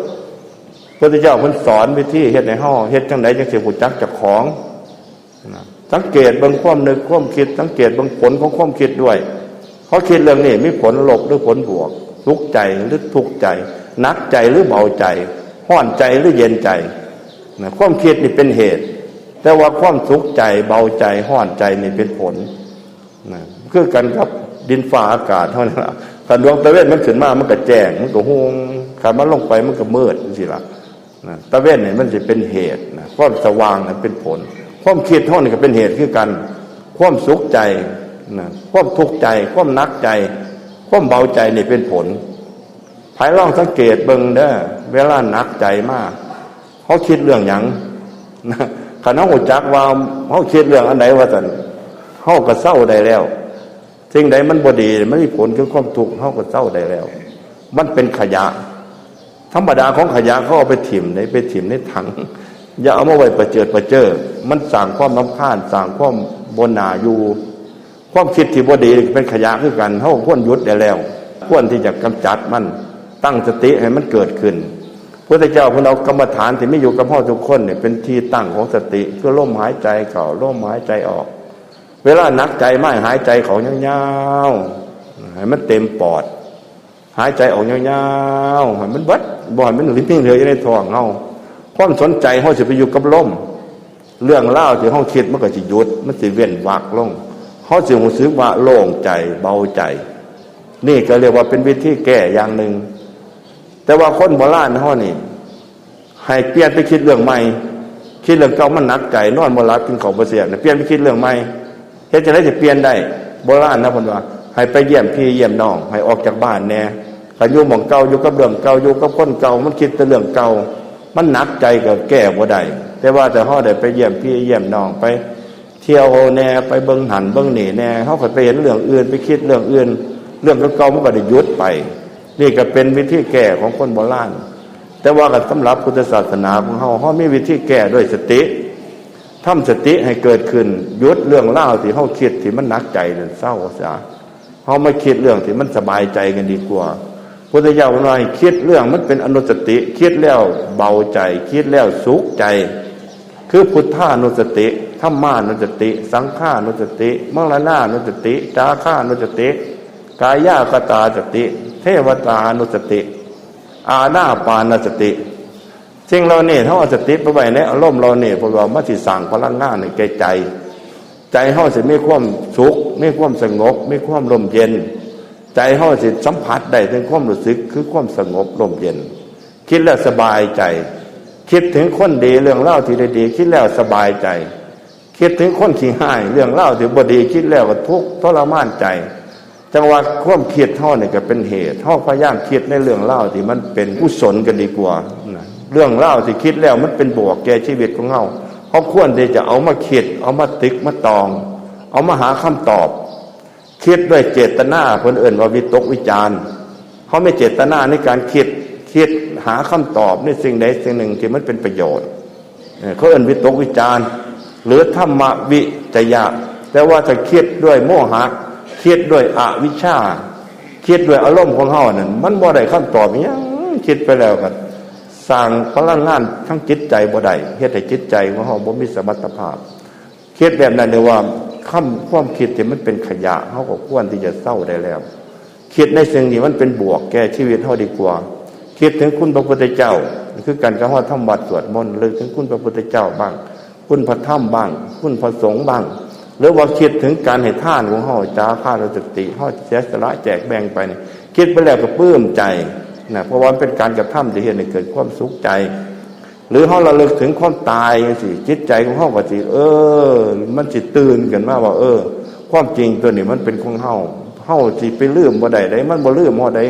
พระพุทธเจ้าเพิ่นสอนวิธีเฮ็ดให้เฮาเฮ็ดจังได๋จังสิรู้จักเจ้าของสังเกตเบิ่งความนึกความคิดสังเกตเบิ่งผลของความคิดด้วยเขาคิดเรื่องนี้มีผลลบหรือผลบวกสุขใจหรือทุกข์ใจหนักใจหรือเบาใจร้อนใจหรือเย็นใจความคิดนี่เป็นเหตุแต่ว่าความสุขใจเบาใจร้อนใจนี่เป็นผลคือกันครับดินฟ้าอากาศเท่านั้นล่ะคันดวงตะเวนมันขึ้นมามันก็แจ้งมันก็โฮงคันมันลงไปมันก็มืดจังซี่ล่ะตะเวนนี่มันสิเป็นเหตุความสว่างนั้นเป็นผลความคิดเท่านี้ก็เป็นเหตุคือกันความสุขใจความทุกข์ใจความหนักใจความเบาใจนี่เป็นผลภายลองสังเกตเบิ่งเด้อเวลาหนักใจมากเขาคิดเรื่องหยังคันเฮารู้จักว่าเฮาคิดเรื่องอันใดว่าซั่นเฮาก็เศร้าได้แล้วสิ่งใดมันบ่ดีมันมีผลคือความทุกข์เฮาก็เศร้าได้แล้วมันเป็นขยะธรรมดาของขยะเขาเอาไปถิ่มในถังอย่าเอามาไว้ประเจิดมันสร้างความรำคาญสร้างความบ่น่าอยู่ค ความคิดที่บ่ดีเป็นขยะคือกันเฮาควรหยุดได้แล้วควรที่จะกำจัดมันตั้งสติให้มันเกิดขึ้นพระพุทธเจ้าเพิ่นเอากรรมฐานที่มีอยู่กับเฮาทุกคนเนี่ยเป็นที่ตั้งของสติคือลมหายใจเข้าลมหายใจออกเวลาหนักใจไม่หายใจเข้ายาวๆให้มันเต็มปอดหายใจออกยาวๆให้มันเบิดบ่ให้มันลิ้นเหลืออยู่ในท้องเฮาความสนใจเฮาสิไปอยู่กับลมเรื่องเล่าที่เฮาคิดมันก็สิหยุดมันสิเว้นวรรคลงเฮาสิรู้สึกว่าโล่งใจเบาใจนี่ก็เรียกว่าเป็นวิธีแก้อย่างหนึ่งแต่ว่าคนโบราณเฮานี่ให้เปลี่ยนไปคิดเรื่องใหม่คิดเรื่องเก่ามันหนักใจนอนบ่หลับกินข้าวบ่เสียเปลี่ยนไปคิดเรื่องใหม่เฮ็ดจังได๋สิเปลี่ยนได้โบราณนะเพิ่นว่าให้ไปเยี่ยมพี่เยี่ยมน้องให้ออกจากบ้านแน่ถ้าอยู่หม้องเก่าอยู่กับเรื่องเก่าอยู่กับคนเก่ามันคิดแต่เรื่องเก่ามันหนักใจก็แก้บ่ได้แต่ว่าแต่เฮาได้ไปเยี่ยมพี่เยี่ยมน้องไปเที่ยวแน่ไปเบิ่งหันเบิ่งนี่แน่เฮาก็ไปเห็นเรื่องอื่นไปคิดเรื่องอื่นเรื่องเก่าๆมันก็ได้หยุดไปนี่ก็เป็นวิธีแก้ของคนโบราณแต่ว่าก็สำหรับพุทธศาสนาของเฮามีวิธีแก้ด้วยสติทำสติให้เกิดขึ้นหยุดเรื่องเล่าที่เฮาคิดที่มันหนักใจนั่นเศร้าซะเฮาไม่คิดเรื่องที่มันสบายใจกันดีกว่าพุทธเจ้าว่าให้คิดเรื่องมันเป็นอนุสติคิดแล้วเบาใจคิดแล้วสุขใจคือพุทธานุสติธัมมานุสติสังฆานุสติมรณานุสติจาคานุสติกายากตาสติเทวตานุสติอาณาปานสติสิ่งเราเนี่ยเฮาเอาสติไปไว้ในอารมณ์เราเนี่ยพวกเรามันสิสร้างพลังงานในใจใจเฮาสิมีความสุขมีความสงบมีความร่มเย็นใจเฮาสิสัมผัสได้ถึงความรู้สึกคือความสงบร่มเย็นคิดแล้วสบายใจคิดถึงคนดีเรื่องเล่าที่ดีๆคิดแล้วสบายใจคิดถึงคนขี้ห้ายเรื่องเล่าที่บ่ดีคิดแล้วก็ทุกข์ทรมานใจจังว่าความคิดเฮาเนี่ยก็เป็นเหตุเฮาพยายามคิดในเรื่องเล่าที่มันเป็นกุศลกันดีกว่าเรื่องเล่าที่คิดแล้วมันเป็นบวกแก่ชีวิตของเฮาเฮาควรที่จะเอามาคิดเอามาติ๊กมาตองเอามาหาคำตอบคิดด้วยเจตนาเพิ่นเอิ้นว่าวิตกวิจารเฮาไม่เจตนาในการคิดหาคำตอบในสิ่งใดสิ่งหนึ่งที่มันเป็นประโยชน์เขาเอิ้นวิตกวิจารหรือธรรมวิจยะแต่ว่าถ้าคิดด้วยโมหะคิดด้วยอวิชชาคิดด้วยอารมณ์ของเฮานั่นมันบ่ได้คำตอบหยังคิดไปแล้วก็สร้างพลังงานทั้งจิตใจบ่ได้เฮ็ดให้จิตใจของเฮาบ่มีสมรรถภาพคิดแบบนั้นเรียกว่าความคิดที่มันเป็นขยะเฮาก็ควรที่จะเศร้าได้แล้วคิดในสิ่งที่มันเป็นบวกแก่ชีวิตเฮาดีกว่าคิดถึงคุณพระพุทธเจ้าคือการกระทำทำวัดสวดมนต์หรือถึงคุณพระพุทธเจ้าบ้างคุณพระธรรมบ้างคุณพระสงฆ์บ้างหรือว่าคิดถึงการให้ทานของเฮาจาค่านุสติเฮาเสียสละแจกแบ่งไปนี่คิดไปแล้วก็ปลื้มใจนะเพราะว่าเป็นการกระทำที่เฮ็ดให้เกิดความสุขใจหรือเฮาระลึกถึงความตายจังซี่จิตใจของเฮาก็สิมันสิตื่นขึ้นมาว่าความจริงตัวนี้มันเป็นของเฮาสิไปลืมบ่ได้มันบ่ลืมบ่ได้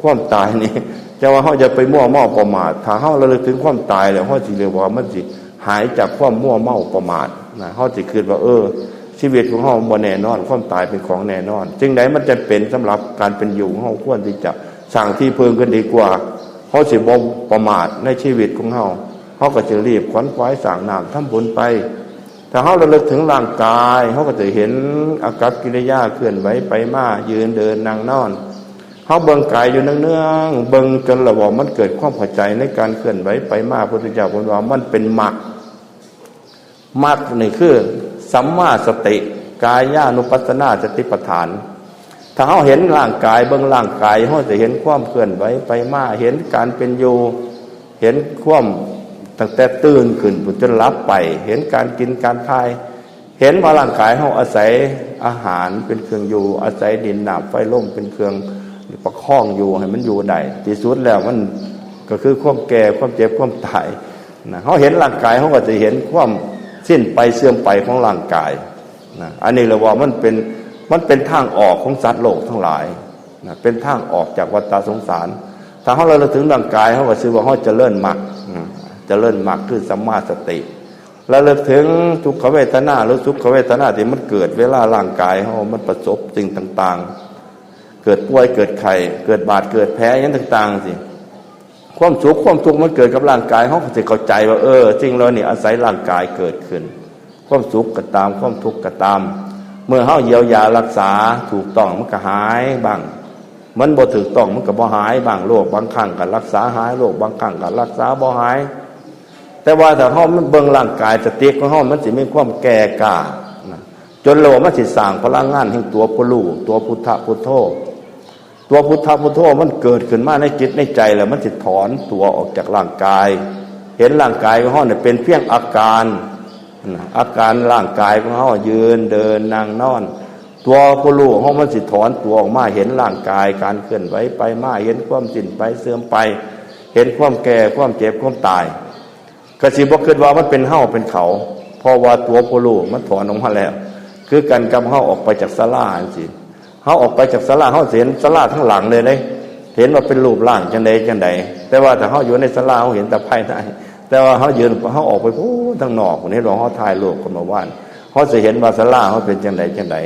ความตายนี่จะว่าเฮาจะไปมั่วเมาประมาทถ้าเฮาระลึกถึงความตายแล้วเฮาสิเรียกว่ามันสิหายจากความมั่วเมาประมาทนะเฮาสิคิดว่าชีวิตของเฮาบ่แน่นอนความตายเป็นของแน่นอนจึงใดมันจะเป็นสำหรับการเป็นอยู่ของเฮาควรที่จะสร้างที่พึ่งกันดีกว่าเฮาสิบ่ประมาทในชีวิตของเฮาก็จะรีบขวนขวายสร้างน้ำทำบุญไปถ้าเฮาระลึกถึงร่างกายเฮาก็จะเห็นอากัปกิริยาเคลื่อนไหวไปมายืนเดินนั่งนอนเฮาเบิ่งกายอยู่เนืองๆเบิ่งจนละว่ามันเกิดความเข้าใจในการเคลื่อนไหวไปมาพระพุทธเจ้าบอกว่ามันเป็นมรรคนี่คือสัมมาสติกายานุปัสสนาสติปัฏฐานถ้าเฮาเห็นร่างกายเบิ่งร่างกายเฮาจะเห็นความเคลื่อนไหวไปมาเห็นการเป็นอยู่เห็นความตั้งแต่ตื่นขึ้นจนหลับไปเห็นการกินการทายเห็นว่าร่างกายเฮาอาศัยอาหารเป็นเครื่องอยู่อาศัยดินน้ำไฟลมเป็นเครื่องประคองอยู่ให้มันอยู่ได้ที่สุดแล้วมันก็คือความแก่ความเจ็บความตายนะเฮาเห็นร่างกายเฮาก็จะเห็นความสิ้นไปเสื่อมไปของร่างกายนะอันนี้เราว่ามันเป็นทางออกของสัตว์โลกทั้งหลายนะเป็นทางออกจากวัฏสงสารถ้าเฮาระลึกถึงร่างกายเฮาก็ชื่อว่าเฮาเจริญมรรคคือสัมมาสติระลึกถึงทุกขเวทนาหรือสุขเวทนาที่มันเกิดเวลาร่างกายเฮามันประสบสิ่งต่างๆเกิดป่วยเกิดไข้เกิดบาดเกิดแผลอย่างต่างๆสิความสุขความทุกข์มันเกิดกับร่างกายเฮาก็สิเข้าใจว่าจริงแล้วนี่อาศัยร่างกายเกิดขึ้นความสุขก็ตามความทุกข์ก็ตาม เมื่อเฮาเยียวยารักษาถูกต้องมันก็หายบ้างมันบ่ถูกต้องมันก็บ่หายบ้างโรคบางครั้งก็รักษาหายโรคบางครั้งก็รักษาบ่หายแต่ว่าถ้าเฮามันเบิ่งร่างกายสติของเฮามันสิมีความแก่กล้านะจนโลมันสิสร้างพลังงานแห่งตัวผู้รู้ตัวพุทธพุทโธตัวพุทธพุทโธมันเกิดขึ้นมาในจิตในใจแล้วมันสิถอนตัวออกจากร่างกายเห็นร่างกายของเฮาเนี่ยเป็นเพียงอาการร่างกายของเฮายืนเดินนั่งนอนตัวผู้รู้ของมันสิถอนตัวออกมาเห็นร่างกายการเคลื่อนไหวไปมาเห็นความสิ้นไปเสื่อมไปเห็นความแก่ความเจ็บความตายก็สิบ่คิดว่ามันเป็นเฮาเป็นเขาเพราะว่าตัวผู้รู้มันถอนออกมาแล้วคือกันกับเฮาออกไปจากศาลาจังซี่เฮาออกไปจากศาลาเฮาเห็นศาลาทั้งหลังเลยเด้เห็นว่าเป็นรูปร่างจังใดแต่ว่าถ้าเฮาอยู่ในศาลาเฮาเห็นแต่ภายในแต่ว่าเฮายืนเฮาออกไปพูดทางนอกนี่เราเฮาถ่ายรูปกันมาว่านเฮาสิเห็นว่าศาลาเฮาเป็นจังใด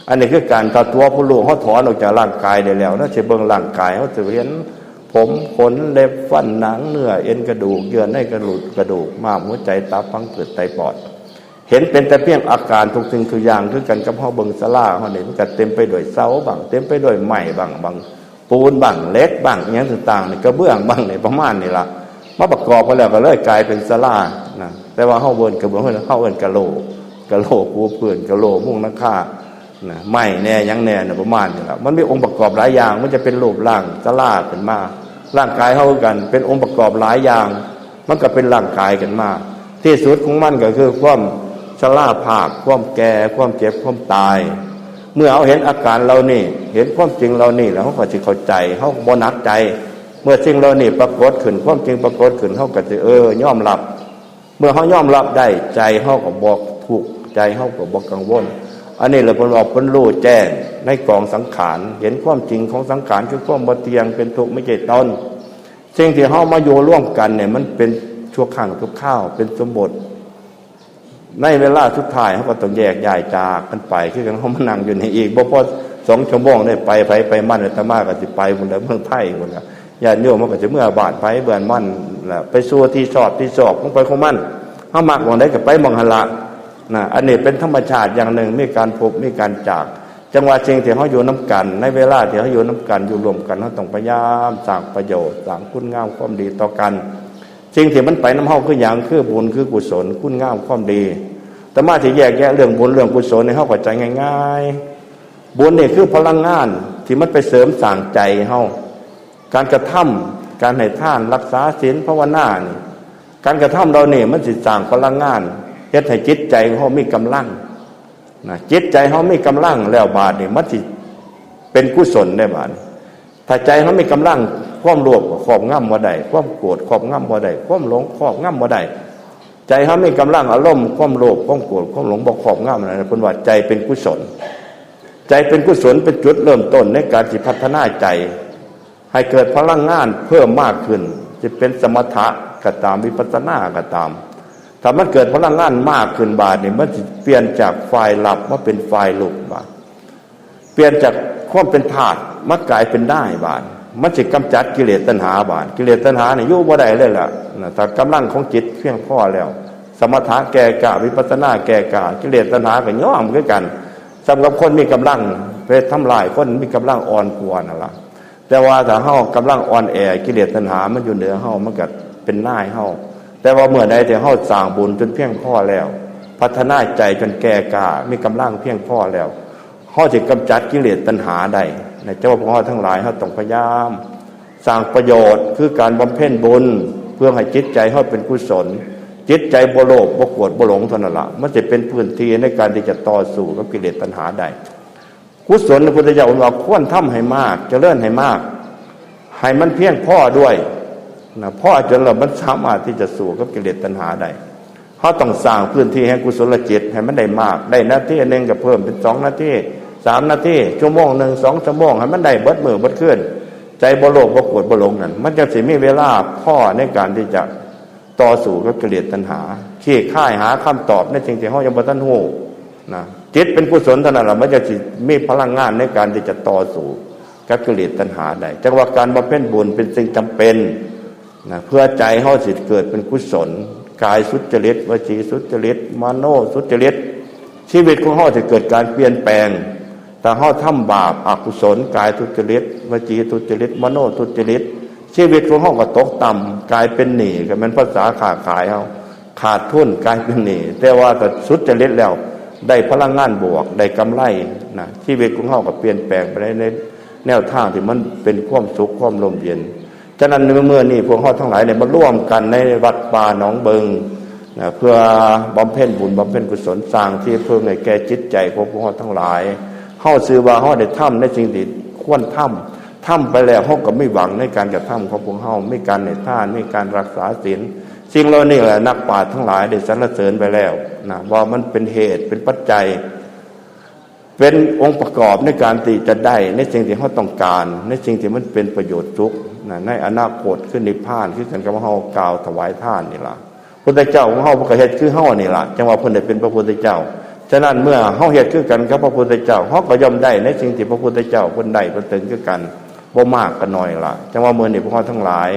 อันนี้คือการถ้าตัวผู้รู้เฮาถอนออกจากร่างกายได้แล้วนะสิเบิ่งร่างกายเฮาสิเห็นผมขนเล็บฟันหนังเนื้อเอ็นกระดูกเยื่อในกระดูกม้ามหัวใจตับพังผืดไตปอดเห็นเป็นแต่เพียงอาการทุกสิ่งทุกอย่างคือกันกับเฮาเบิ่งศาลาเฮานี่มันก็เต็มไปด้วยเสาบ้างเต็มไปด้วยไม้บ้างปูนบ้างเหล็กบ้างอย่างต่างๆนี่กระเบื้องบ้างนี่ประมาณนี่ล่ะมาประกอบกันแล้วก็เลยกลายเป็นศาลานะแต่ว่าเฮาเบิ่งกระเบื้องเฮาเอิ้นกะโหลปูพื้นกะโหลมุงหลังคานะไม้แน่ยังแน่น่ะประมาณนี่ล่ะมันมีองค์ประกอบหลายอย่างมันจะเป็นรูปร่างศาลาขึ้นมาร่างกายเฮากันเป็นองค์ประกอบหลายอย่างมันก็เป็นร่างกายกันมาที่สุดของมันก็คือความชราภาพความแก่ความเจ็บความตายเมื่อเอาเห็นอาการเรานี่เห็นความจริงเรานี่แล้วเขาก็จะเข้าใจเขาบ่หนักใจเมื่อสิ่งเรานี่ปรากฏขึ้นความจริงปรากฏขึ้นเขาก็จะยอมรับเมื่อเขายอมรับได้ใจเขาก็บอกถูกใจเขาก็บอกกังวลอันนี้เราเป็นว่าเป็นรู้แจ้งในกองสังขารเห็นความจริงของสังขารคือความบ่เที่ยงเป็นทุกข์ไม่ใช่ตนสิ่งที่เขามาอยู่ร่วมกันเนี่ยมันเป็นชั่วครั้งชั่วคราวเป็นสมบทในเวลาสุดท้ายเขาก็ต้องแยกย้ายจากกันไปคือกันเขามานั่งอยู่ในอีกบ่พอ2 ชั่วโมงได้ไปมั่นอาตมาก็สิไปพุ่นแล้วเมืองไทยพุ่นล่ะญาติโยมมันก็สิเมื่อบ้านไปเบื่อมั่นล่ะไปสู่ที่ชอบของไปของมันเฮามักหม้องใดก็ไปหม้องหั่นล่ะนะอันนี้เป็นธรรมชาติอย่างหนึ่งมีการพบมีการจากจังหวะจริงที่เฮาอยู่นํกันในเวลาที่เฮาอยู่นํกันอยู่รวมกันเฮาต้องพยายามสร้างประโยชน์สร้างคุณงามความดีต่อกันสิ่งที่มันไปนำเฮาคือหยังคือบุญคือกุศลคุณงามความดีแต่มาที่แยกแยะเรื่องบุญเรื่องกุศลในเฮาเข้าใจง่ายๆบุญนี่คือพลังงานที่มันไปเสริมสร้างใจเฮาการกระทำการให้ทานรักษาศีลภาวนานี่การกระทำเรานี่มันสิสร้างพลังงานเฮ็ดให้จิตใจของเฮามีกำลังนะจิตใจเฮามีกำลังแล้วบาดนี่มันสิเป็นกุศลได้บาดถ้าใจเฮามีกำลังความโลภครอบงำบ่ได้ความโกรธครอบงำบ่ได้ความหลงครอบงำบ่ได้ใจเฮามีกำลังอารมณ์ความโลภความโกรธความหลงบ่ครอบงำนั่นเพิ่นว่าใจเป็นกุศลใจเป็นกุศลเป็นจุดเริ่มต้นในการสิพัฒนาใจให้เกิดพลังงานเพิ่มมากขึ้นจะเป็นสมถะก็ตามวิปัสสนาก็ตามถ้ามันเกิดพลังงานมากขึ้นบาดนี่มันสิเปลี่ยนจากฝ่ายหลับมาเป็นฝ่ายลุกบาดเปลี่ยนจากความเป็นธาตุมากลายเป็นได้บาดมันสิกำจัดกิเลสตัณหาบาดกิเลสตัณหานี่อยู่บ่ได้เลยล่ะถ้ากำลังของจิตเพียงพอแล้วสมถะแก่กล้าวิปัสสนาแก่กล้ากิเลสตัณหาก็ย่อมคือกันสำหรับคนมีกำลังไปทำลายคนมีกำลังอ่อนกว่านั่นล่ะแต่ว่าถ้าเฮากำลังอ่อนแอกิเลสตัณหามันอยู่เหนือเฮามันก็เป็นนายเฮาแต่ว่าเมื่อใดที่เฮาสร้างบุญจนเพียงพอแล้วพัฒนาใจจนแก่กล้ามีกำลังเพียงพอแล้วเฮาสิกำจัดกิเลสตัณหาได้ในเจ้าพวกเฮาทั้งหลายเฮาต้องพยายามสร้างประโยชน์คือการบำเพ็ญบุญเพื่อให้จิตใจเฮาเป็นกุศลจิตใจบ่โลภบ่โกรธบ่หลงเท่านั้นล่ะมันจะเป็นพื้นที่ในการที่จะต่อสู้กับกิเลสตัณหาได้กุศลพระพุทธเจ้าบอกควรทำให้มากเจริญให้มากให้มันเพียงพอด้วยนะพอจนเรามันสามารถที่จะสู้กับกิเลสตัณหาได้เฮาต้องสร้างพื้นที่แห่งกุศลจิตให้มันได้มากได้นาทีนึงก็เพิ่มเป็น2 นาที3 นาทีชั่วโมงนึง2 ชั่วโมงให้มันได้เบิดมื้อเบิดคืนใจบ่โลภบ่โกรธบ่หลงนั่นมันจะสิมีเวลาพอในการที่จะต่อสู้กับกิเลสตัณหาขี้ค่ายหาคำตอบในสิ่งที่เฮายังบ่ทันรู้นะจิตเป็นกุศลเท่านั้นล่ะมันจะสิมีพลังงานในการที่จะต่อสู้กับกิเลสตัณหาได้จังว่าการบำเพ็ญบุญเป็นสิ่งจำเป็นนะเพื่อใจเฮาสิเกิดเป็นกุศลกายสุจริตวจีสุจริตมโนสุจริต ชีวิตของเฮาจะเกิดการเปลี่ยนแปลงแต่เฮาทำบาปอกุศลกายทุจริตวจีทุจริตมโนทุจริตชีวิตของเฮาก็ตกต่ำกลายเป็นหนี้ก็เป็นภาษาค้าขายเฮาขาดทุนกลายเป็นหนี้แต่ว่าก็สุจริตแล้วได้พลังงานบวกได้กำไรนะชีวิตของเฮาก็เปลี่ยนแปลงไปในแนวทางที่มันเป็นความสุขความลมเย็นฉะนั้นเมื่อนี้พวกเฮาทั้งหลายเนี่ยมาร่วมกันในวัดป่าหนองเบิงนะเพื่อบำเพ็ญบุญบำเพ็ญกุศลสร้างที่เพิ่งให้แก่จิตใจของพวกเฮาทั้งหลายเฮาซื่อว่าเฮาได้ทำในสิ่งที่ควรทำไปแล้วเฮาก็ไม่หวังในการกระทำของพวกเฮาไม่การให้ทานไม่การรักษาศีลสิ่งเหล่านี้แหละนักปราชญ์ทั้งหลายได้สรรเสริญไปแล้วนะว่ามันเป็นเหตุเป็นปัจจัยเป็นองค์ประกอบในการที่จะได้ในสิ่งที่เฮาต้องการในสิ่งที่มันเป็นประโยชน์สุขนะในอนาคตขึ้นนิพพานคือกันกับเฮากล่าวถวายทานนี่ล่ะพุทธเจ้าของเฮาก็เฮ็ดคือเฮานี่ล่ะจังว่าเพิ่นได้เป็นพระพุทธเจ้าฉะนั้นเมื่อเฮาเฮ็ดคือกันกับพระพุทธเจ้าเฮาก็ย่อมได้ในสิ่งที่พระพุทธเจ้าเพิ่นได้เพิ่นถึงคือกันบ่มากก็น้อยล่ะจังว่ามื้อนี้พวกเฮาทั้งหลาย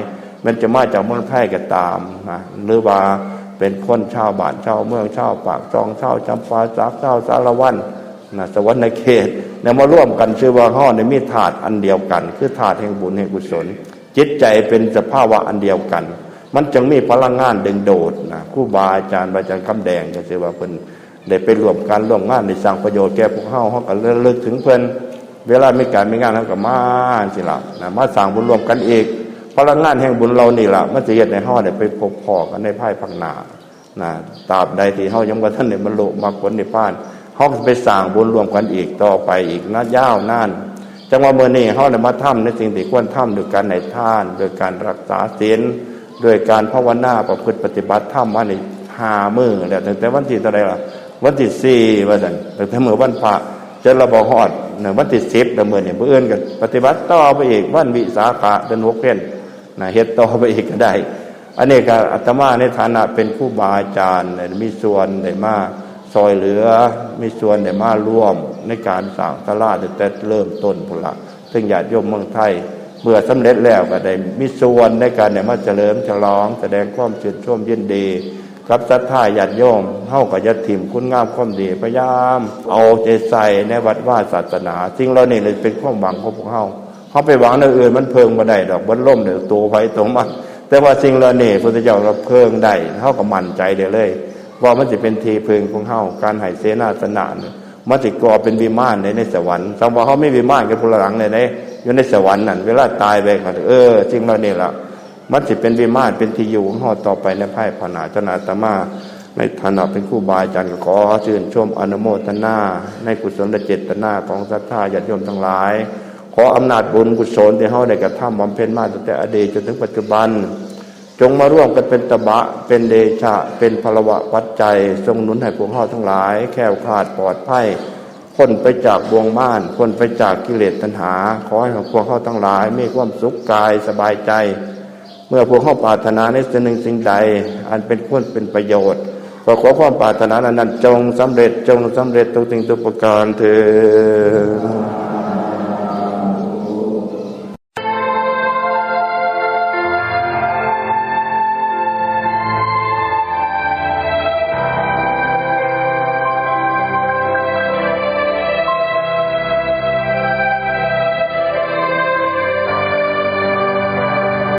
มันจะมาจากเมืองไทยก็ตามนะหรือว่าเป็นคนชาวบ้านชาวเมืองชาวปากซองชาวจำปาสักชาวสารวัตรนะสวรรค์เขตเนี่ยมาร่วมกันชื่อว่าเฮาเนี่ยมีธาตุอันเดียวกันคือธาตุแห่งบุญแห่งกุศลจิตใจเป็นสภาวะอันเดียวกันมันจึงมีพลังงานดึงโดดนะครูบาอาจารย์คำแดงก็ชื่อว่าเพิ่นได้ไปร่วมกันร่วมงานในสร้างประโยชน์แก่พวกเฮาก็ระลึกถึงเพิ่นเวลามีการมีงานเฮาก็มาสิล่ะนะมาสร้างบุญร่วมกันอีกพลังงานแห่งบุญเรานี่ล่ะมันจะเฮ็ดให้เฮาได้ไปพบพ้อกันในภายภาคหน้านะตราบใดที่เฮายังบ่ทันได้บรรลุมรรคผลนิพพานเฮาไปสร้างบุญร่วมกันอีกต่อไปอีกนะยาวนานจังว่ามื้อนี้เฮาได้มาทำในสิ่งที่ควรทำด้วยการให้ทานด้วยการรักษาศีลด้วยการภาวนาประพฤติปฏิบัติธรรมมาใน5มื้อแล้วตั้งแต่วันที่เท่าใดล่ะวันที่4ว่าซั่นตั้งแต่มื้อวันพระจนเราบ่ฮอดวันที่10แล้วมื้อนี้มื้ออื่นก็ปฏิบัติต่อไปอีกวันวิสาขะเดือน6เพ็ญนะเฮ็ดต่อไปอีกก็ได้อันนี้ก็อาตมาในฐานะเป็นครูบาอาจารย์มีส่วนได้มาซอยเหลือมีส่วนได้มาร่วมในการสร้างศาลาตั้งแต่เริ่มต้นพุ่นล่ะซึ่งญาติโยมเมืองไทยเมื่อสำเร็จแล้วก็ได้มีส่วนในการได้มาเฉลิมฉลองแสดงความชื่นชมยินดีกับศรัทธาญาติโยมเฮาก็อย่าถิ่มคุณงามความดีพยายามเอาใจใส่ในวัดว่าศาสนาสิ่งเหล่านี้เลยเป็นความหวังของพวกเฮาไปหวังในอื่นมันเพิงบ่ได้ดอกบ่ล่มเด้อตัวไผตัวมันแต่ว่าสิ่งเหล่านี้พระพุทธเจ้าเราเพิงได้เฮาก็มั่นใจได้เลยว่ามันสิเป็นที่พึงของเฮาการให้เสนาสนะมันสิก่อเป็นวิมานในสวรรค์สมว่าเฮาไม่วิมานกับผู้หลังได้อยู่ในสวรรค์นั่นเวลาตายไปก็จริงแล้วนี่ล่ะมันสิเป็นวิมานเป็นที่อยู่ของเฮาต่อไปในภายภาคหน้าจนาตมาในฐานะเป็นครูบาอาจารย์ก็ขอชื่นชมอนุโมทนาในกุศลเจตนาของศรัทธาญาติโยมทั้งหลายขออำนาจบุญกุศลที่เฮาได้กระทำบำเพ็ญมาตั้งแต่อดีตจนถึงปัจจุบันจงมาร่วมกันเป็นตบะเป็นเดชะเป็นพลวะปัจจัยทรงหนุนให้พวกเฮาทั้งหลายแคล้วคลาดปลอดภัยพ้นไปจากบ่วงม่านพ้นไปจากกิเลสตัณหาขอให้พวกเฮาทั้งหลายมีความสุขกายสบายใจเมื่อพวกเฮาปรารถนาในสิ่งหนึ่งสิ่งใดอันเป็นคุณเป็นประโยชน์ขอความปรารถนานั้นจงสำเร็จทุกสิ่งทุกประการเถิด